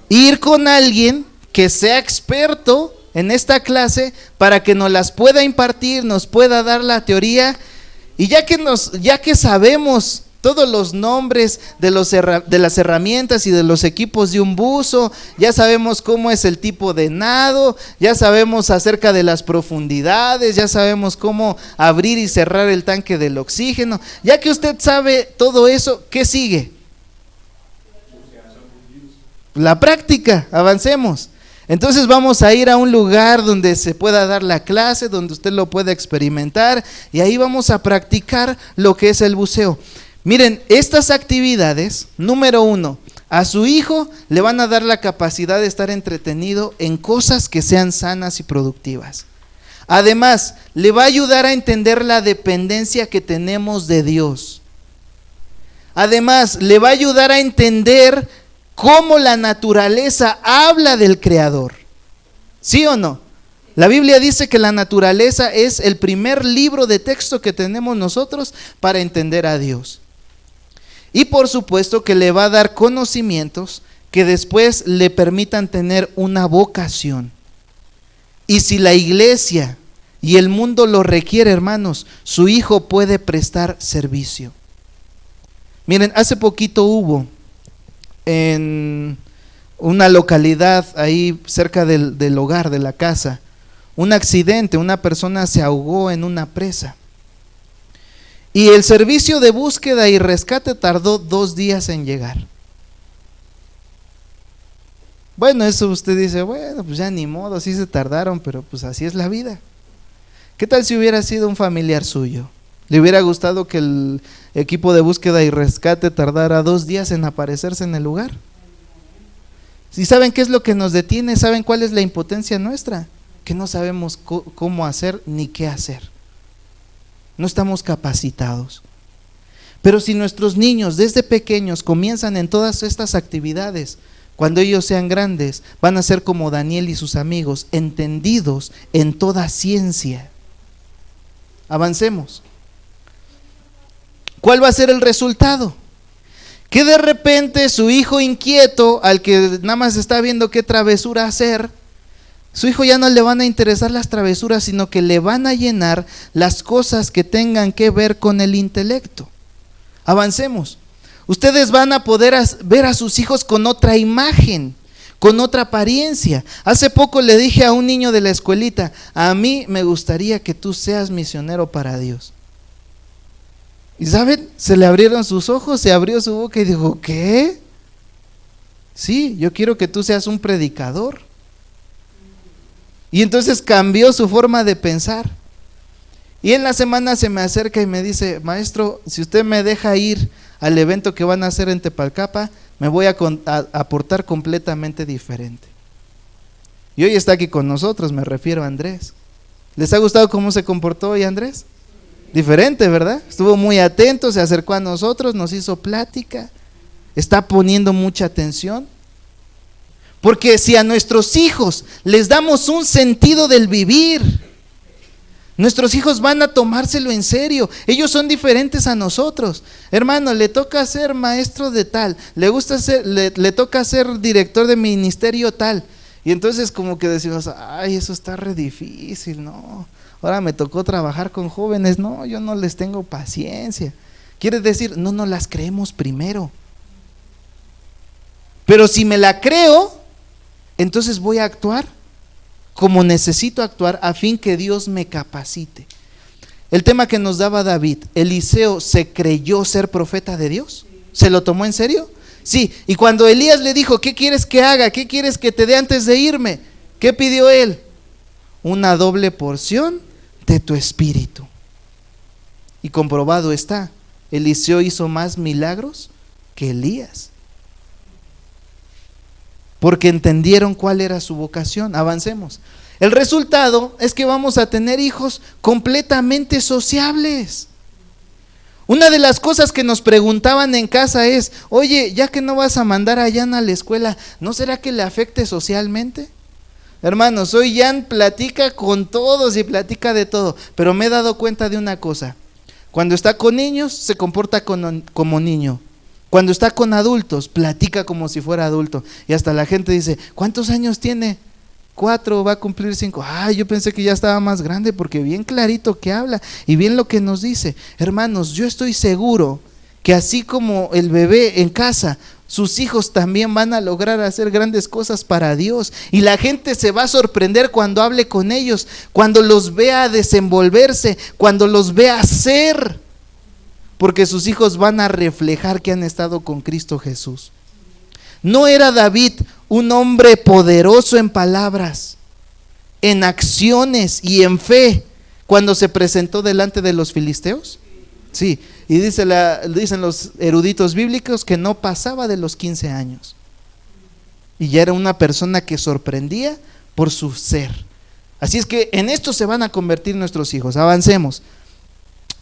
Ir con alguien que sea experto en esta clase para que nos las pueda impartir, nos pueda dar la teoría. Y ya que sabemos todos los nombres de las herramientas y de los equipos de un buzo, ya sabemos cómo es el tipo de nado, ya sabemos acerca de las profundidades, ya sabemos cómo abrir y cerrar el tanque del oxígeno. Ya que usted sabe todo eso, ¿qué sigue? La práctica. Avancemos. Entonces vamos a ir a un lugar donde se pueda dar la clase, donde usted lo pueda experimentar y ahí vamos a practicar lo que es el buceo. Miren, estas actividades, número 1, a su hijo le van a dar la capacidad de estar entretenido en cosas que sean sanas y productivas. Además, le va a ayudar a entender la dependencia que tenemos de Dios. Además, le va a ayudar a entender cómo la naturaleza habla del Creador. ¿Sí o no? La Biblia dice que la naturaleza es el primer libro de texto que tenemos nosotros para entender a Dios. Y por supuesto que le va a dar conocimientos que después le permitan tener una vocación. Y si la iglesia y el mundo lo requiere, hermanos, su hijo puede prestar servicio. Miren, hace poquito hubo en una localidad ahí cerca del hogar, de la casa, un accidente, una persona se ahogó en una presa. Y el servicio de búsqueda y rescate tardó 2 días en llegar. Bueno, eso usted dice, bueno, pues ya ni modo, así se tardaron, pero pues así es la vida. ¿Qué tal si hubiera sido un familiar suyo? ¿Le hubiera gustado que el equipo de búsqueda y rescate tardara 2 días en aparecerse en el lugar? Si saben qué es lo que nos detiene, ¿saben cuál es la impotencia nuestra? Que no sabemos cómo hacer ni qué hacer. No estamos capacitados. Pero si nuestros niños desde pequeños comienzan en todas estas actividades, cuando ellos sean grandes, van a ser como Daniel y sus amigos, entendidos en toda ciencia. Avancemos. ¿Cuál va a ser el resultado? que de repente su hijo inquieto, al que nada más está viendo qué travesura hacer, su hijo ya no le van a interesar las travesuras, sino que le van a llenar las cosas que tengan que ver con el intelecto. Avancemos. Ustedes van a poder ver a sus hijos con otra imagen, con otra apariencia. Hace poco le dije a un niño de la escuelita, a mí me gustaría que tú seas misionero para Dios. Y ¿saben? Se le abrieron sus ojos, se abrió su boca y dijo, ¿qué? Sí, yo quiero que tú seas un predicador. Y entonces cambió su forma de pensar. Y en la semana se me acerca y me dice, maestro, si usted me deja ir al evento que van a hacer en Tepalcapa, me voy a aportar completamente diferente. Y hoy está aquí con nosotros, me refiero a Andrés. ¿Les ha gustado cómo se comportó hoy Andrés? Diferente, ¿verdad? Estuvo muy atento, se acercó a nosotros, nos hizo plática, está poniendo mucha atención. Porque si a nuestros hijos les damos un sentido del vivir, nuestros hijos van a tomárselo en serio. Ellos son diferentes a nosotros. Hermano, le toca ser maestro de tal, le toca ser director de ministerio tal. Y entonces como que decimos, ay, eso está re difícil, ¿no? Ahora me tocó trabajar con jóvenes, no, yo no les tengo paciencia. Quiere decir, no nos las creemos primero. Pero si me la creo, entonces voy a actuar como necesito actuar a fin que Dios me capacite. El tema que nos daba David, ¿Eliseo se creyó ser profeta de Dios? ¿Se lo tomó en serio? Sí, y cuando Elías le dijo, ¿qué quieres que haga? ¿Qué quieres que te dé antes de irme? ¿Qué pidió él? Una doble porción de tu espíritu. Y comprobado está, Eliseo hizo más milagros que Elías. Porque entendieron cuál era su vocación. Avancemos. El resultado es que vamos a tener hijos completamente sociables. Una de las cosas que nos preguntaban en casa es, oye, ya que no vas a mandar a Jan a la escuela, ¿no será que le afecte socialmente? Hermanos, hoy Jan platica con todos y platica de todo, pero me he dado cuenta de una cosa. Cuando está con niños, se comporta como niño. Cuando está con adultos, platica como si fuera adulto. Y hasta la gente dice, ¿cuántos años tiene? 4, va a cumplir 5. Ay, yo pensé que ya estaba más grande, porque bien clarito que habla y bien lo que nos dice. Hermanos, yo estoy seguro que así como el bebé en casa, sus hijos también van a lograr hacer grandes cosas para Dios. Y la gente se va a sorprender cuando hable con ellos, cuando los vea desenvolverse, cuando los vea ser. Porque sus hijos van a reflejar que han estado con Cristo Jesús. ¿No era David un hombre poderoso en palabras, en acciones y en fe cuando se presentó delante de los filisteos? Sí, y dicen los eruditos bíblicos que no pasaba de los 15 años. Y ya era una persona que sorprendía por su ser. Así es que en esto se van a convertir nuestros hijos. Avancemos.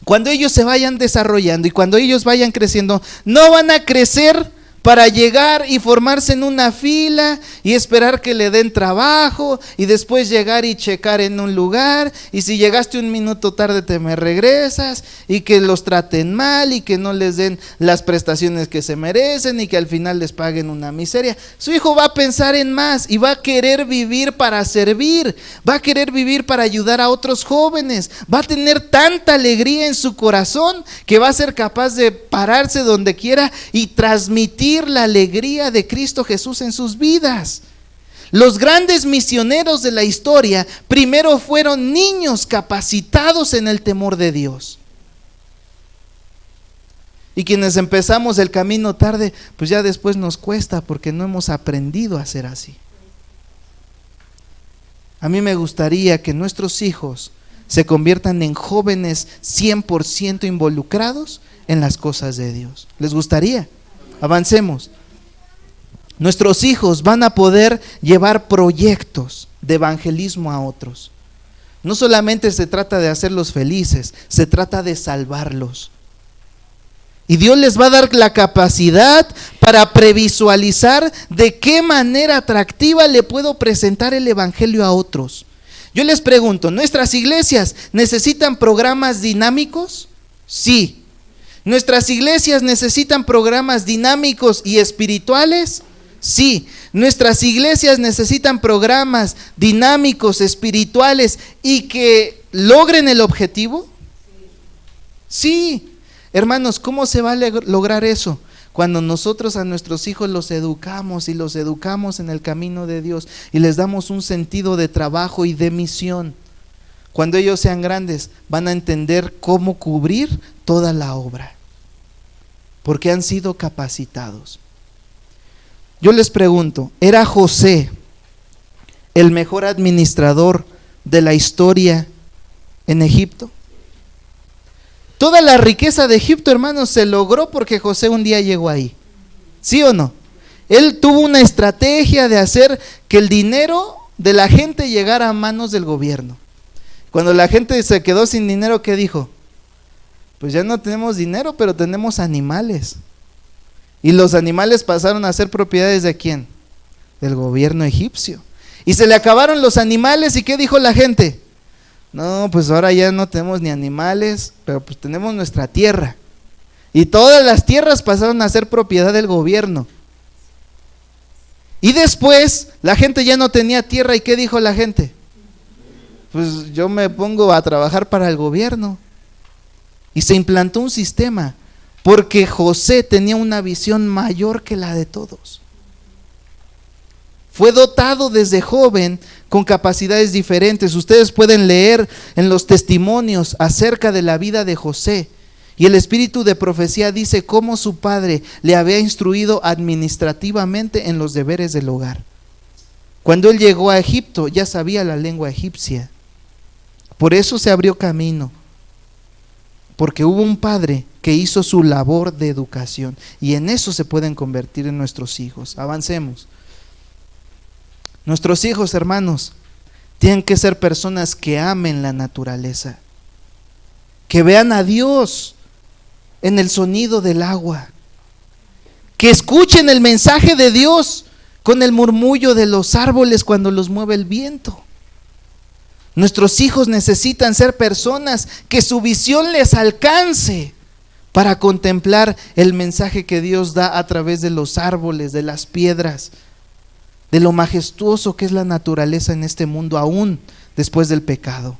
Cuando ellos se vayan desarrollando y cuando ellos vayan creciendo, no van a crecer para llegar y formarse en una fila y esperar que le den trabajo y después llegar y checar en un lugar, y si llegaste un minuto tarde te me regresas, y que los traten mal y que no les den las prestaciones que se merecen y que al final les paguen una miseria. Su hijo va a pensar en más y va a querer vivir para servir, va a querer vivir para ayudar a otros jóvenes, va a tener tanta alegría en su corazón que va a ser capaz de pararse donde quiera y transmitir la alegría de Cristo Jesús en sus vidas. Los grandes misioneros de la historia primero fueron niños capacitados en el temor de Dios. Y quienes empezamos el camino tarde, pues ya después nos cuesta porque no hemos aprendido a ser así. A mí me gustaría que nuestros hijos se conviertan en jóvenes 100% involucrados en las cosas de Dios. ¿Les gustaría? Avancemos. Nuestros hijos van a poder llevar proyectos de evangelismo a otros. No solamente se trata de hacerlos felices, se trata de salvarlos. Y Dios les va a dar la capacidad para previsualizar de qué manera atractiva le puedo presentar el evangelio a otros. Yo les pregunto, ¿nuestras iglesias necesitan programas dinámicos? Sí. ¿Nuestras iglesias necesitan programas dinámicos y espirituales? Sí. ¿Nuestras iglesias necesitan programas dinámicos, espirituales y que logren el objetivo? Sí. Hermanos, ¿cómo se va a lograr eso? Cuando nosotros a nuestros hijos los educamos y los educamos en el camino de Dios y les damos un sentido de trabajo y de misión. Cuando ellos sean grandes van a entender cómo cubrir toda la obra, porque han sido capacitados. Yo les pregunto, ¿era José el mejor administrador de la historia en Egipto? Toda la riqueza de Egipto, hermanos, se logró porque José un día llegó ahí. ¿Sí o no? Él tuvo una estrategia de hacer que el dinero de la gente llegara a manos del gobierno. Cuando la gente se quedó sin dinero, ¿qué dijo? Pues ya no tenemos dinero, pero tenemos animales. Y los animales pasaron a ser propiedades ¿de quién? Del gobierno egipcio. Y se le acabaron los animales, ¿y qué dijo la gente? No, pues ahora ya no tenemos ni animales, pero pues tenemos nuestra tierra. Y todas las tierras pasaron a ser propiedad del gobierno. Y después la gente ya no tenía tierra, ¿y qué dijo la gente? Pues yo me pongo a trabajar para el gobierno. Y se implantó un sistema, porque José tenía una visión mayor que la de todos. Fue dotado desde joven con capacidades diferentes. Ustedes pueden leer en los testimonios acerca de la vida de José. Y el espíritu de profecía dice cómo su padre le había instruido administrativamente en los deberes del hogar. Cuando él llegó a Egipto ya sabía la lengua egipcia. Por eso se abrió camino. Porque hubo un padre que hizo su labor de educación. Y en eso se pueden convertir en nuestros hijos. Avancemos. Nuestros hijos, hermanos, tienen que ser personas que amen la naturaleza, que vean a Dios en el sonido del agua, que escuchen el mensaje de Dios con el murmullo de los árboles cuando los mueve el viento. Nuestros hijos necesitan ser personas que su visión les alcance para contemplar el mensaje que Dios da a través de los árboles, de las piedras, de lo majestuoso que es la naturaleza en este mundo, aún después del pecado.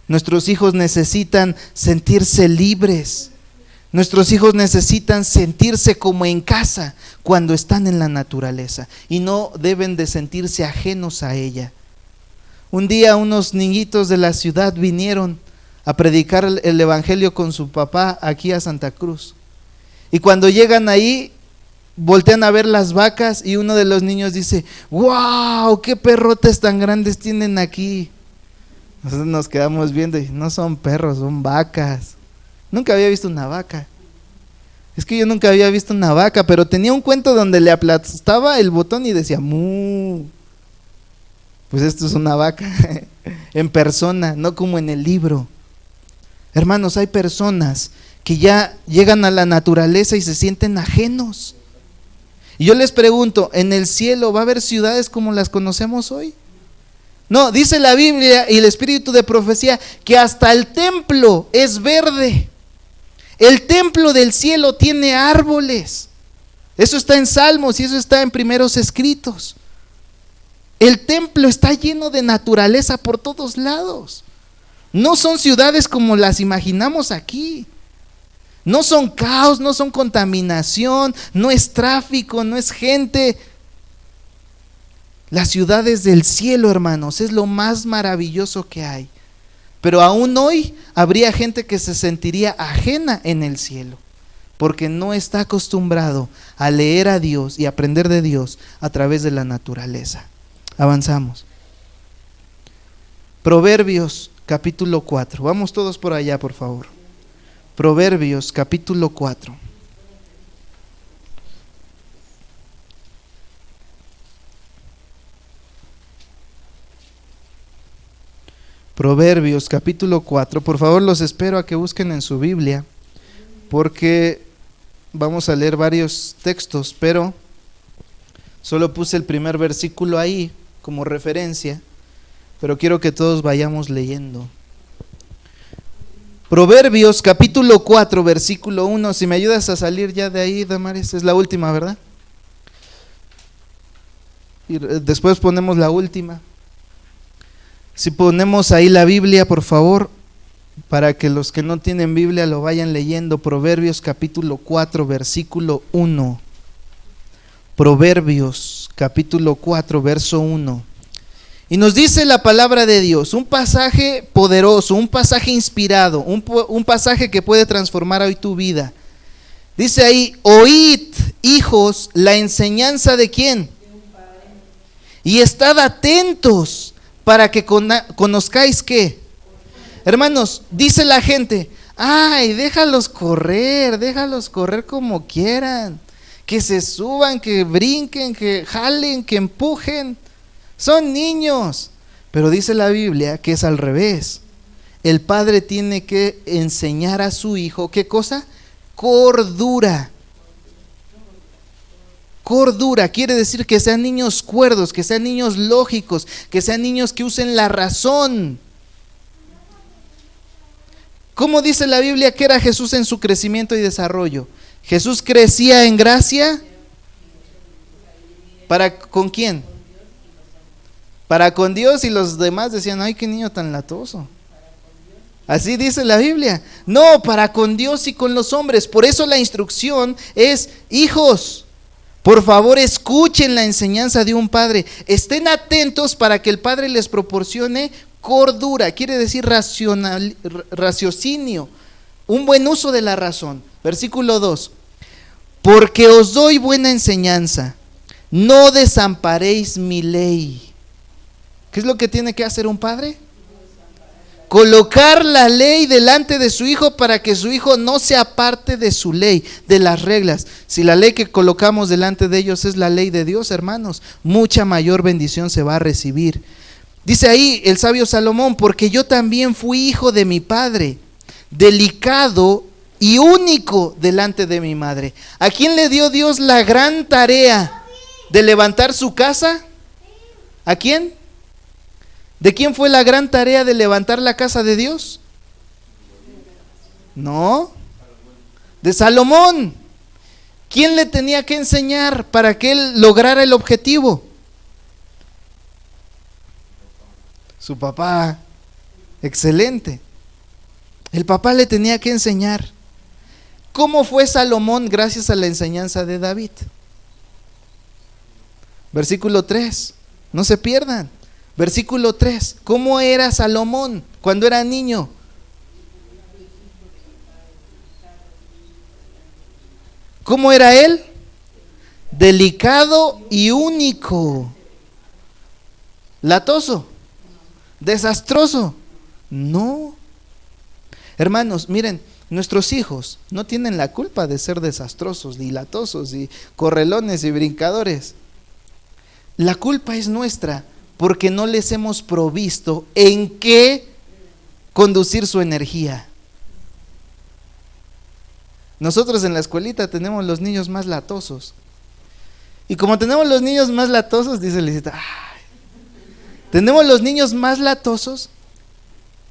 Nuestros hijos necesitan sentirse libres. Nuestros hijos necesitan sentirse como en casa cuando están en la naturaleza y no deben de sentirse ajenos a ella. Un día unos niñitos de la ciudad vinieron a predicar el evangelio con su papá aquí a Santa Cruz. Y cuando llegan ahí, voltean a ver las vacas y uno de los niños dice: ¡wow! ¡Qué perrotes tan grandes tienen aquí! Nosotros nos quedamos viendo y no son perros, son vacas. Nunca había visto una vaca. Es que yo nunca había visto una vaca, pero tenía un cuento donde le aplastaba el botón y decía ¡mu! Pues esto es una vaca en persona, no como en el libro. Hermanos, hay personas que ya llegan a la naturaleza y se sienten ajenos. Y yo les pregunto, ¿en el cielo va a haber ciudades como las conocemos hoy? No, dice la Biblia y el espíritu de profecía que hasta el templo es verde. El templo del cielo tiene árboles. Eso está en Salmos y eso está en primeros escritos. El templo está lleno de naturaleza por todos lados. No son ciudades como las imaginamos aquí. No son caos, no son contaminación, no es tráfico, no es gente. Las ciudades del cielo, hermanos, es lo más maravilloso que hay. Pero aún hoy habría gente que se sentiría ajena en el cielo, porque no está acostumbrado a leer a Dios y aprender de Dios a través de la naturaleza. Avanzamos. Proverbios capítulo 4. Vamos todos por allá, por favor. Proverbios capítulo 4. Proverbios capítulo 4. Por favor, los espero a que busquen en su Biblia, porque vamos a leer varios textos, pero solo puse el primer versículo ahí como referencia, pero quiero que todos vayamos leyendo. Proverbios capítulo 4, versículo 1. Si me ayudas a salir ya de ahí, Damaris, es la última, ¿verdad? Y después ponemos la última. Si ponemos ahí la Biblia, por favor, para que los que no tienen Biblia lo vayan leyendo. Proverbios capítulo 4, versículo 1. Proverbios capítulo 4, verso 1. Y nos dice la palabra de Dios, un pasaje poderoso, un pasaje inspirado, un pasaje que puede transformar hoy tu vida. Dice ahí: oíd, hijos, la enseñanza de ¿quién? Y estad atentos para que conozcáis ¿qué? Hermanos, dice la gente: ay, déjalos correr como quieran, que se suban, que brinquen, que jalen, que empujen. Son niños. Pero dice la Biblia que es al revés. El padre tiene que enseñar a su hijo, ¿qué cosa? Cordura. Cordura quiere decir que sean niños cuerdos, que sean niños lógicos, que sean niños que usen la razón. ¿Cómo dice la Biblia que era Jesús en su crecimiento y desarrollo? Jesús crecía en gracia. ¿Para con quién? Para con Dios, y los demás decían: ay, qué niño tan latoso. Así dice la Biblia. No, para con Dios y con los hombres. Por eso la instrucción es: hijos, por favor escuchen la enseñanza de un padre. Estén atentos para que el padre les proporcione cordura. Quiere decir raciocinio, un buen uso de la razón. Versículo 2. Porque os doy buena enseñanza, no desamparéis mi ley. ¿Qué es lo que tiene que hacer un padre? Colocar la ley delante de su hijo para que su hijo no se aparte de su ley, de las reglas. Si la ley que colocamos delante de ellos es la ley de Dios, hermanos, mucha mayor bendición se va a recibir. Dice ahí el sabio Salomón: porque yo también fui hijo de mi padre, delicado y único delante de mi madre. ¿A quién le dio Dios la gran tarea de levantar su casa? ¿A quién? ¿De quién fue la gran tarea de levantar la casa de Dios? No, de Salomón. ¿Quién le tenía que enseñar para que él lograra el objetivo? Su papá. Excelente. El papá le tenía que enseñar. ¿Cómo fue Salomón gracias a la enseñanza de David? Versículo 3. No se pierdan. Versículo 3. ¿Cómo era Salomón cuando era niño? ¿Cómo era él? Delicado y único. ¿Latoso? ¿Desastroso? No. Hermanos, miren, nuestros hijos no tienen la culpa de ser desastrosos, y latosos, y correlones, y brincadores. La culpa es nuestra, porque no les hemos provisto en qué conducir su energía. Nosotros en la escuelita tenemos los niños más latosos. Y como tenemos los niños más latosos, dice Lisita, tenemos los niños más latosos,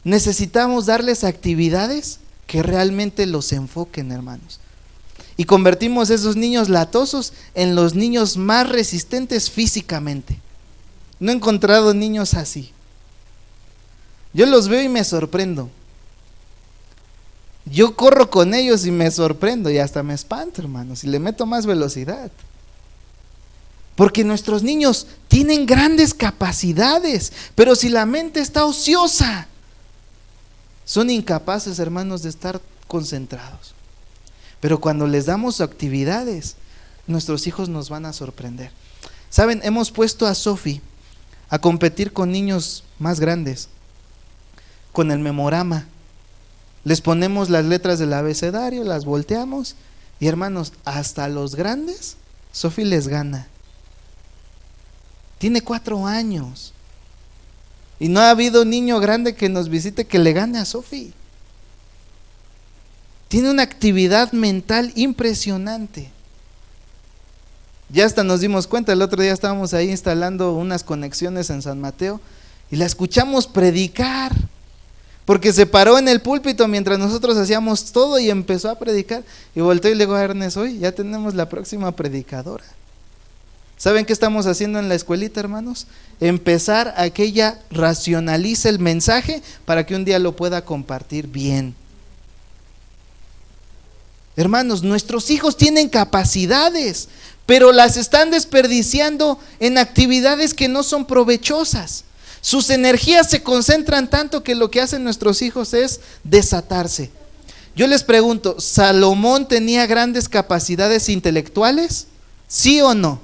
necesitamos darles actividades que realmente los enfoquen, hermanos. Y convertimos esos niños latosos en los niños más resistentes físicamente. No he encontrado niños así. Yo los veo y me sorprendo. Yo corro con ellos y me sorprendo y hasta me espanto, hermanos, y le meto más velocidad. Porque nuestros niños tienen grandes capacidades, pero si la mente está ociosa, son incapaces, hermanos, de estar concentrados. Pero cuando les damos actividades, nuestros hijos nos van a sorprender. Saben, hemos puesto a Sofi a competir con niños más grandes, con el memorama. Les ponemos las letras del abecedario, las volteamos, y hermanos, hasta los grandes, Sofi les gana. Tiene 4 años. Y no ha habido niño grande que nos visite que le gane a Sofi. Tiene una actividad mental impresionante. Ya hasta nos dimos cuenta, el otro día estábamos ahí instalando unas conexiones en San Mateo y la escuchamos predicar. porque se paró en el púlpito mientras nosotros hacíamos todo y empezó a predicar. Y volteó y le digo a Ernest, hoy ya tenemos la próxima predicadora. ¿Saben qué estamos haciendo en la escuelita, hermanos? Empezar a que ella racionalice el mensaje para que un día lo pueda compartir bien. Hermanos, nuestros hijos tienen capacidades, pero las están desperdiciando en actividades que no son provechosas. Sus energías se concentran tanto que lo que hacen nuestros hijos es desatarse. Yo les pregunto, ¿Salomón tenía grandes capacidades intelectuales? ¿Sí o no?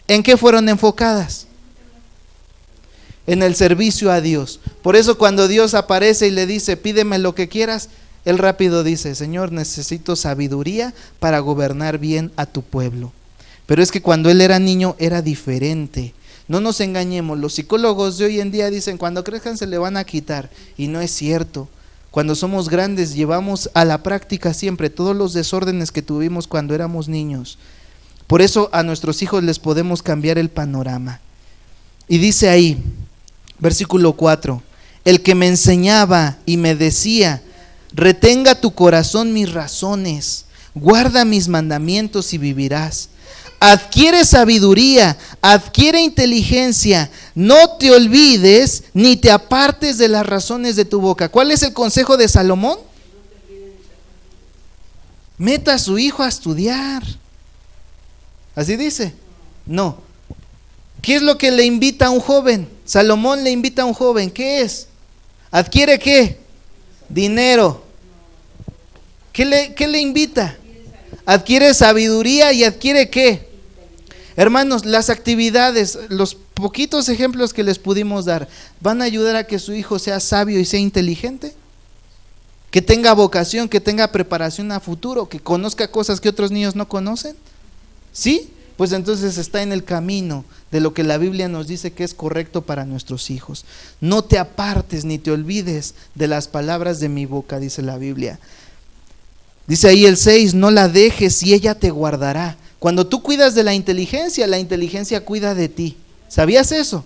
¿En qué fueron enfocadas? En el servicio a Dios. Por eso cuando Dios aparece y le dice, pídeme lo que quieras, él rápido dice, Señor, necesito sabiduría para gobernar bien a tu pueblo. Pero es que cuando él era niño era diferente. No nos engañemos, los psicólogos de hoy en día dicen, cuando crezcan se le van a quitar, y no es cierto. Cuando somos grandes llevamos a la práctica siempre todos los desórdenes que tuvimos cuando éramos niños. Por eso a nuestros hijos les podemos cambiar el panorama. Y dice ahí, versículo 4, el que me enseñaba y me decía, retenga tu corazón mis razones, guarda mis mandamientos y vivirás. Adquiere sabiduría, adquiere inteligencia, no te olvides ni te apartes de las razones de tu boca. ¿Cuál es el consejo de Salomón? Meta a su hijo a estudiar. ¿Así dice? No. ¿Qué es lo que le invita a un joven? Salomón le invita a un joven. ¿Qué es? ¿Adquiere qué? Dinero. ¿Qué le invita? Adquiere sabiduría y adquiere ¿qué? Hermanos, las actividades, los poquitos ejemplos que les pudimos dar, ¿van a ayudar a que su hijo sea sabio y sea inteligente? Que tenga vocación, que tenga preparación a futuro, que conozca cosas que otros niños no conocen. ¿Sí? Pues entonces está en el camino de lo que la Biblia nos dice que es correcto para nuestros hijos. No te apartes ni te olvides de las palabras de mi boca, dice la Biblia. Dice ahí el 6, no la dejes y ella te guardará. Cuando tú cuidas de la inteligencia cuida de ti. ¿Sabías eso?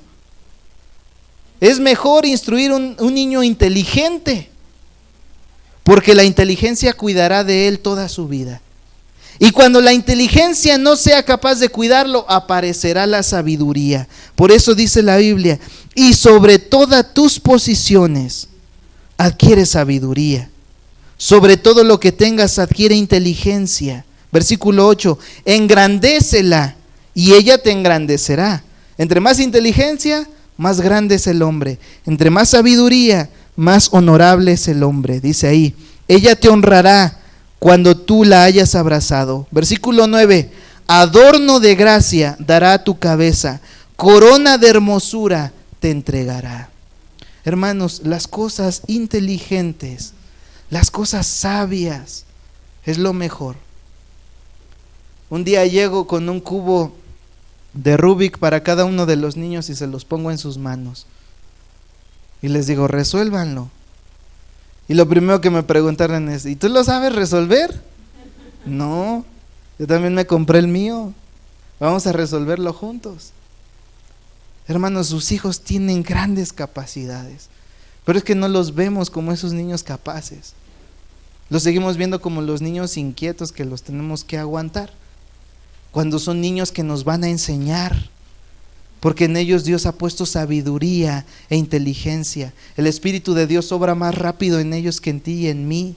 Es mejor instruir un niño inteligente, porque la inteligencia cuidará de él toda su vida. Y cuando la inteligencia no sea capaz de cuidarlo, aparecerá la sabiduría. Por eso dice la Biblia, y sobre todas tus posiciones adquiere sabiduría. Sobre todo lo que tengas adquiere inteligencia. Versículo 8, engrandécela y ella te engrandecerá. Entre más inteligencia, más grande es el hombre. Entre más sabiduría, más honorable es el hombre. Dice ahí, ella te honrará cuando tú la hayas abrazado. Versículo 9, adorno de gracia dará a tu cabeza, corona de hermosura te entregará. Hermanos, las cosas inteligentes, las cosas sabias, es lo mejor. Un día llego con un cubo de Rubik para cada uno de los niños y se los pongo en sus manos. Y les digo, resuélvanlo. Y lo primero que me preguntaron es, ¿y tú lo sabes resolver? No, yo también me compré el mío. Vamos a resolverlo juntos. Hermanos, sus hijos tienen grandes capacidades, pero es que no los vemos como esos niños capaces. Los seguimos viendo como los niños inquietos que los tenemos que aguantar, cuando son niños que nos van a enseñar, porque en ellos Dios ha puesto sabiduría e inteligencia. El Espíritu de Dios obra más rápido en ellos que en ti y en mí.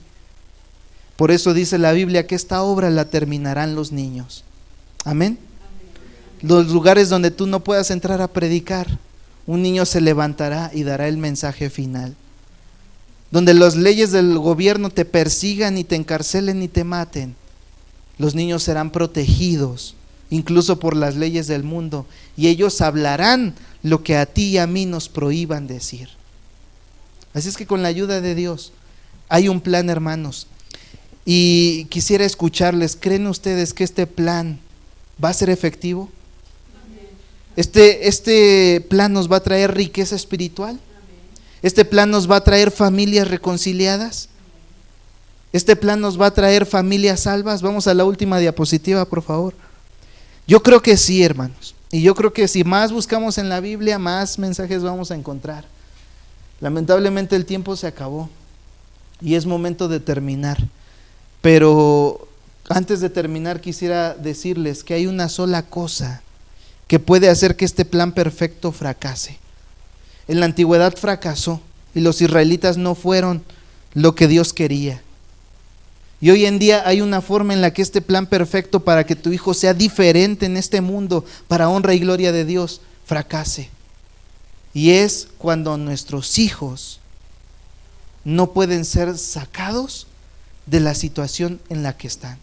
Por eso dice la Biblia que esta obra la terminarán los niños. Amén. Los lugares donde tú no puedas entrar a predicar, un niño se levantará y dará el mensaje final. Donde las leyes del gobierno te persigan y te encarcelen y te maten, los niños serán protegidos, incluso por las leyes del mundo, y ellos hablarán lo que a ti y a mí nos prohíban decir. Así es que con la ayuda de Dios hay un plan, hermanos, y quisiera escucharles. ¿Creen ustedes que este plan va a ser efectivo? Este plan nos va a traer riqueza espiritual. Este plan nos va a traer familias reconciliadas. Este plan nos va a traer familias salvas. Vamos a la última diapositiva, por favor. Yo creo que sí, hermanos. Y yo creo que si más buscamos en la Biblia, más mensajes vamos a encontrar. Lamentablemente el tiempo se acabó y es momento de terminar. Pero antes de terminar quisiera decirles que hay una sola cosa que puede hacer que este plan perfecto fracase. En la antigüedad fracasó y los israelitas no fueron lo que Dios quería. Y hoy en día hay una forma en la que este plan perfecto para que tu hijo sea diferente en este mundo, para honra y gloria de Dios, fracase. Y es cuando nuestros hijos no pueden ser sacados de la situación en la que están.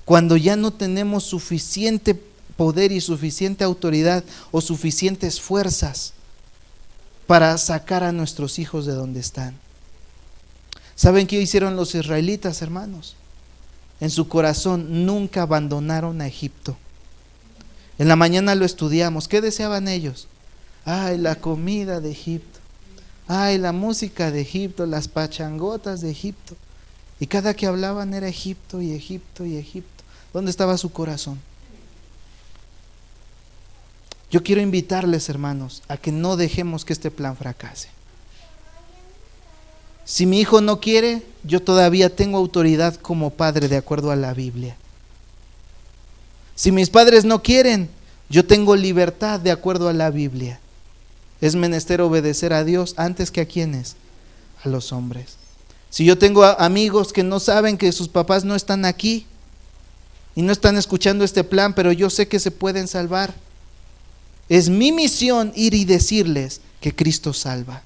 Cuando ya no tenemos suficiente poder y suficiente autoridad o suficientes fuerzas para sacar a nuestros hijos de donde están. ¿Saben qué hicieron los israelitas, hermanos? En su corazón nunca abandonaron a Egipto. En la mañana lo estudiamos. ¿Qué deseaban ellos? Ay, la comida de Egipto. Ay, la música de Egipto, las pachangotas de Egipto. Y cada que hablaban era Egipto y Egipto y Egipto. ¿Dónde estaba su corazón? Yo quiero invitarles, hermanos, a que no dejemos que este plan fracase. Si mi hijo no quiere, yo todavía tengo autoridad como padre de acuerdo a la Biblia. Si mis padres no quieren, yo tengo libertad de acuerdo a la Biblia. Es menester obedecer a Dios antes que a quienes, a los hombres. Si yo tengo amigos que no saben que sus papás no están aquí y no están escuchando este plan, pero yo sé que se pueden salvar, es mi misión ir y decirles que Cristo salva.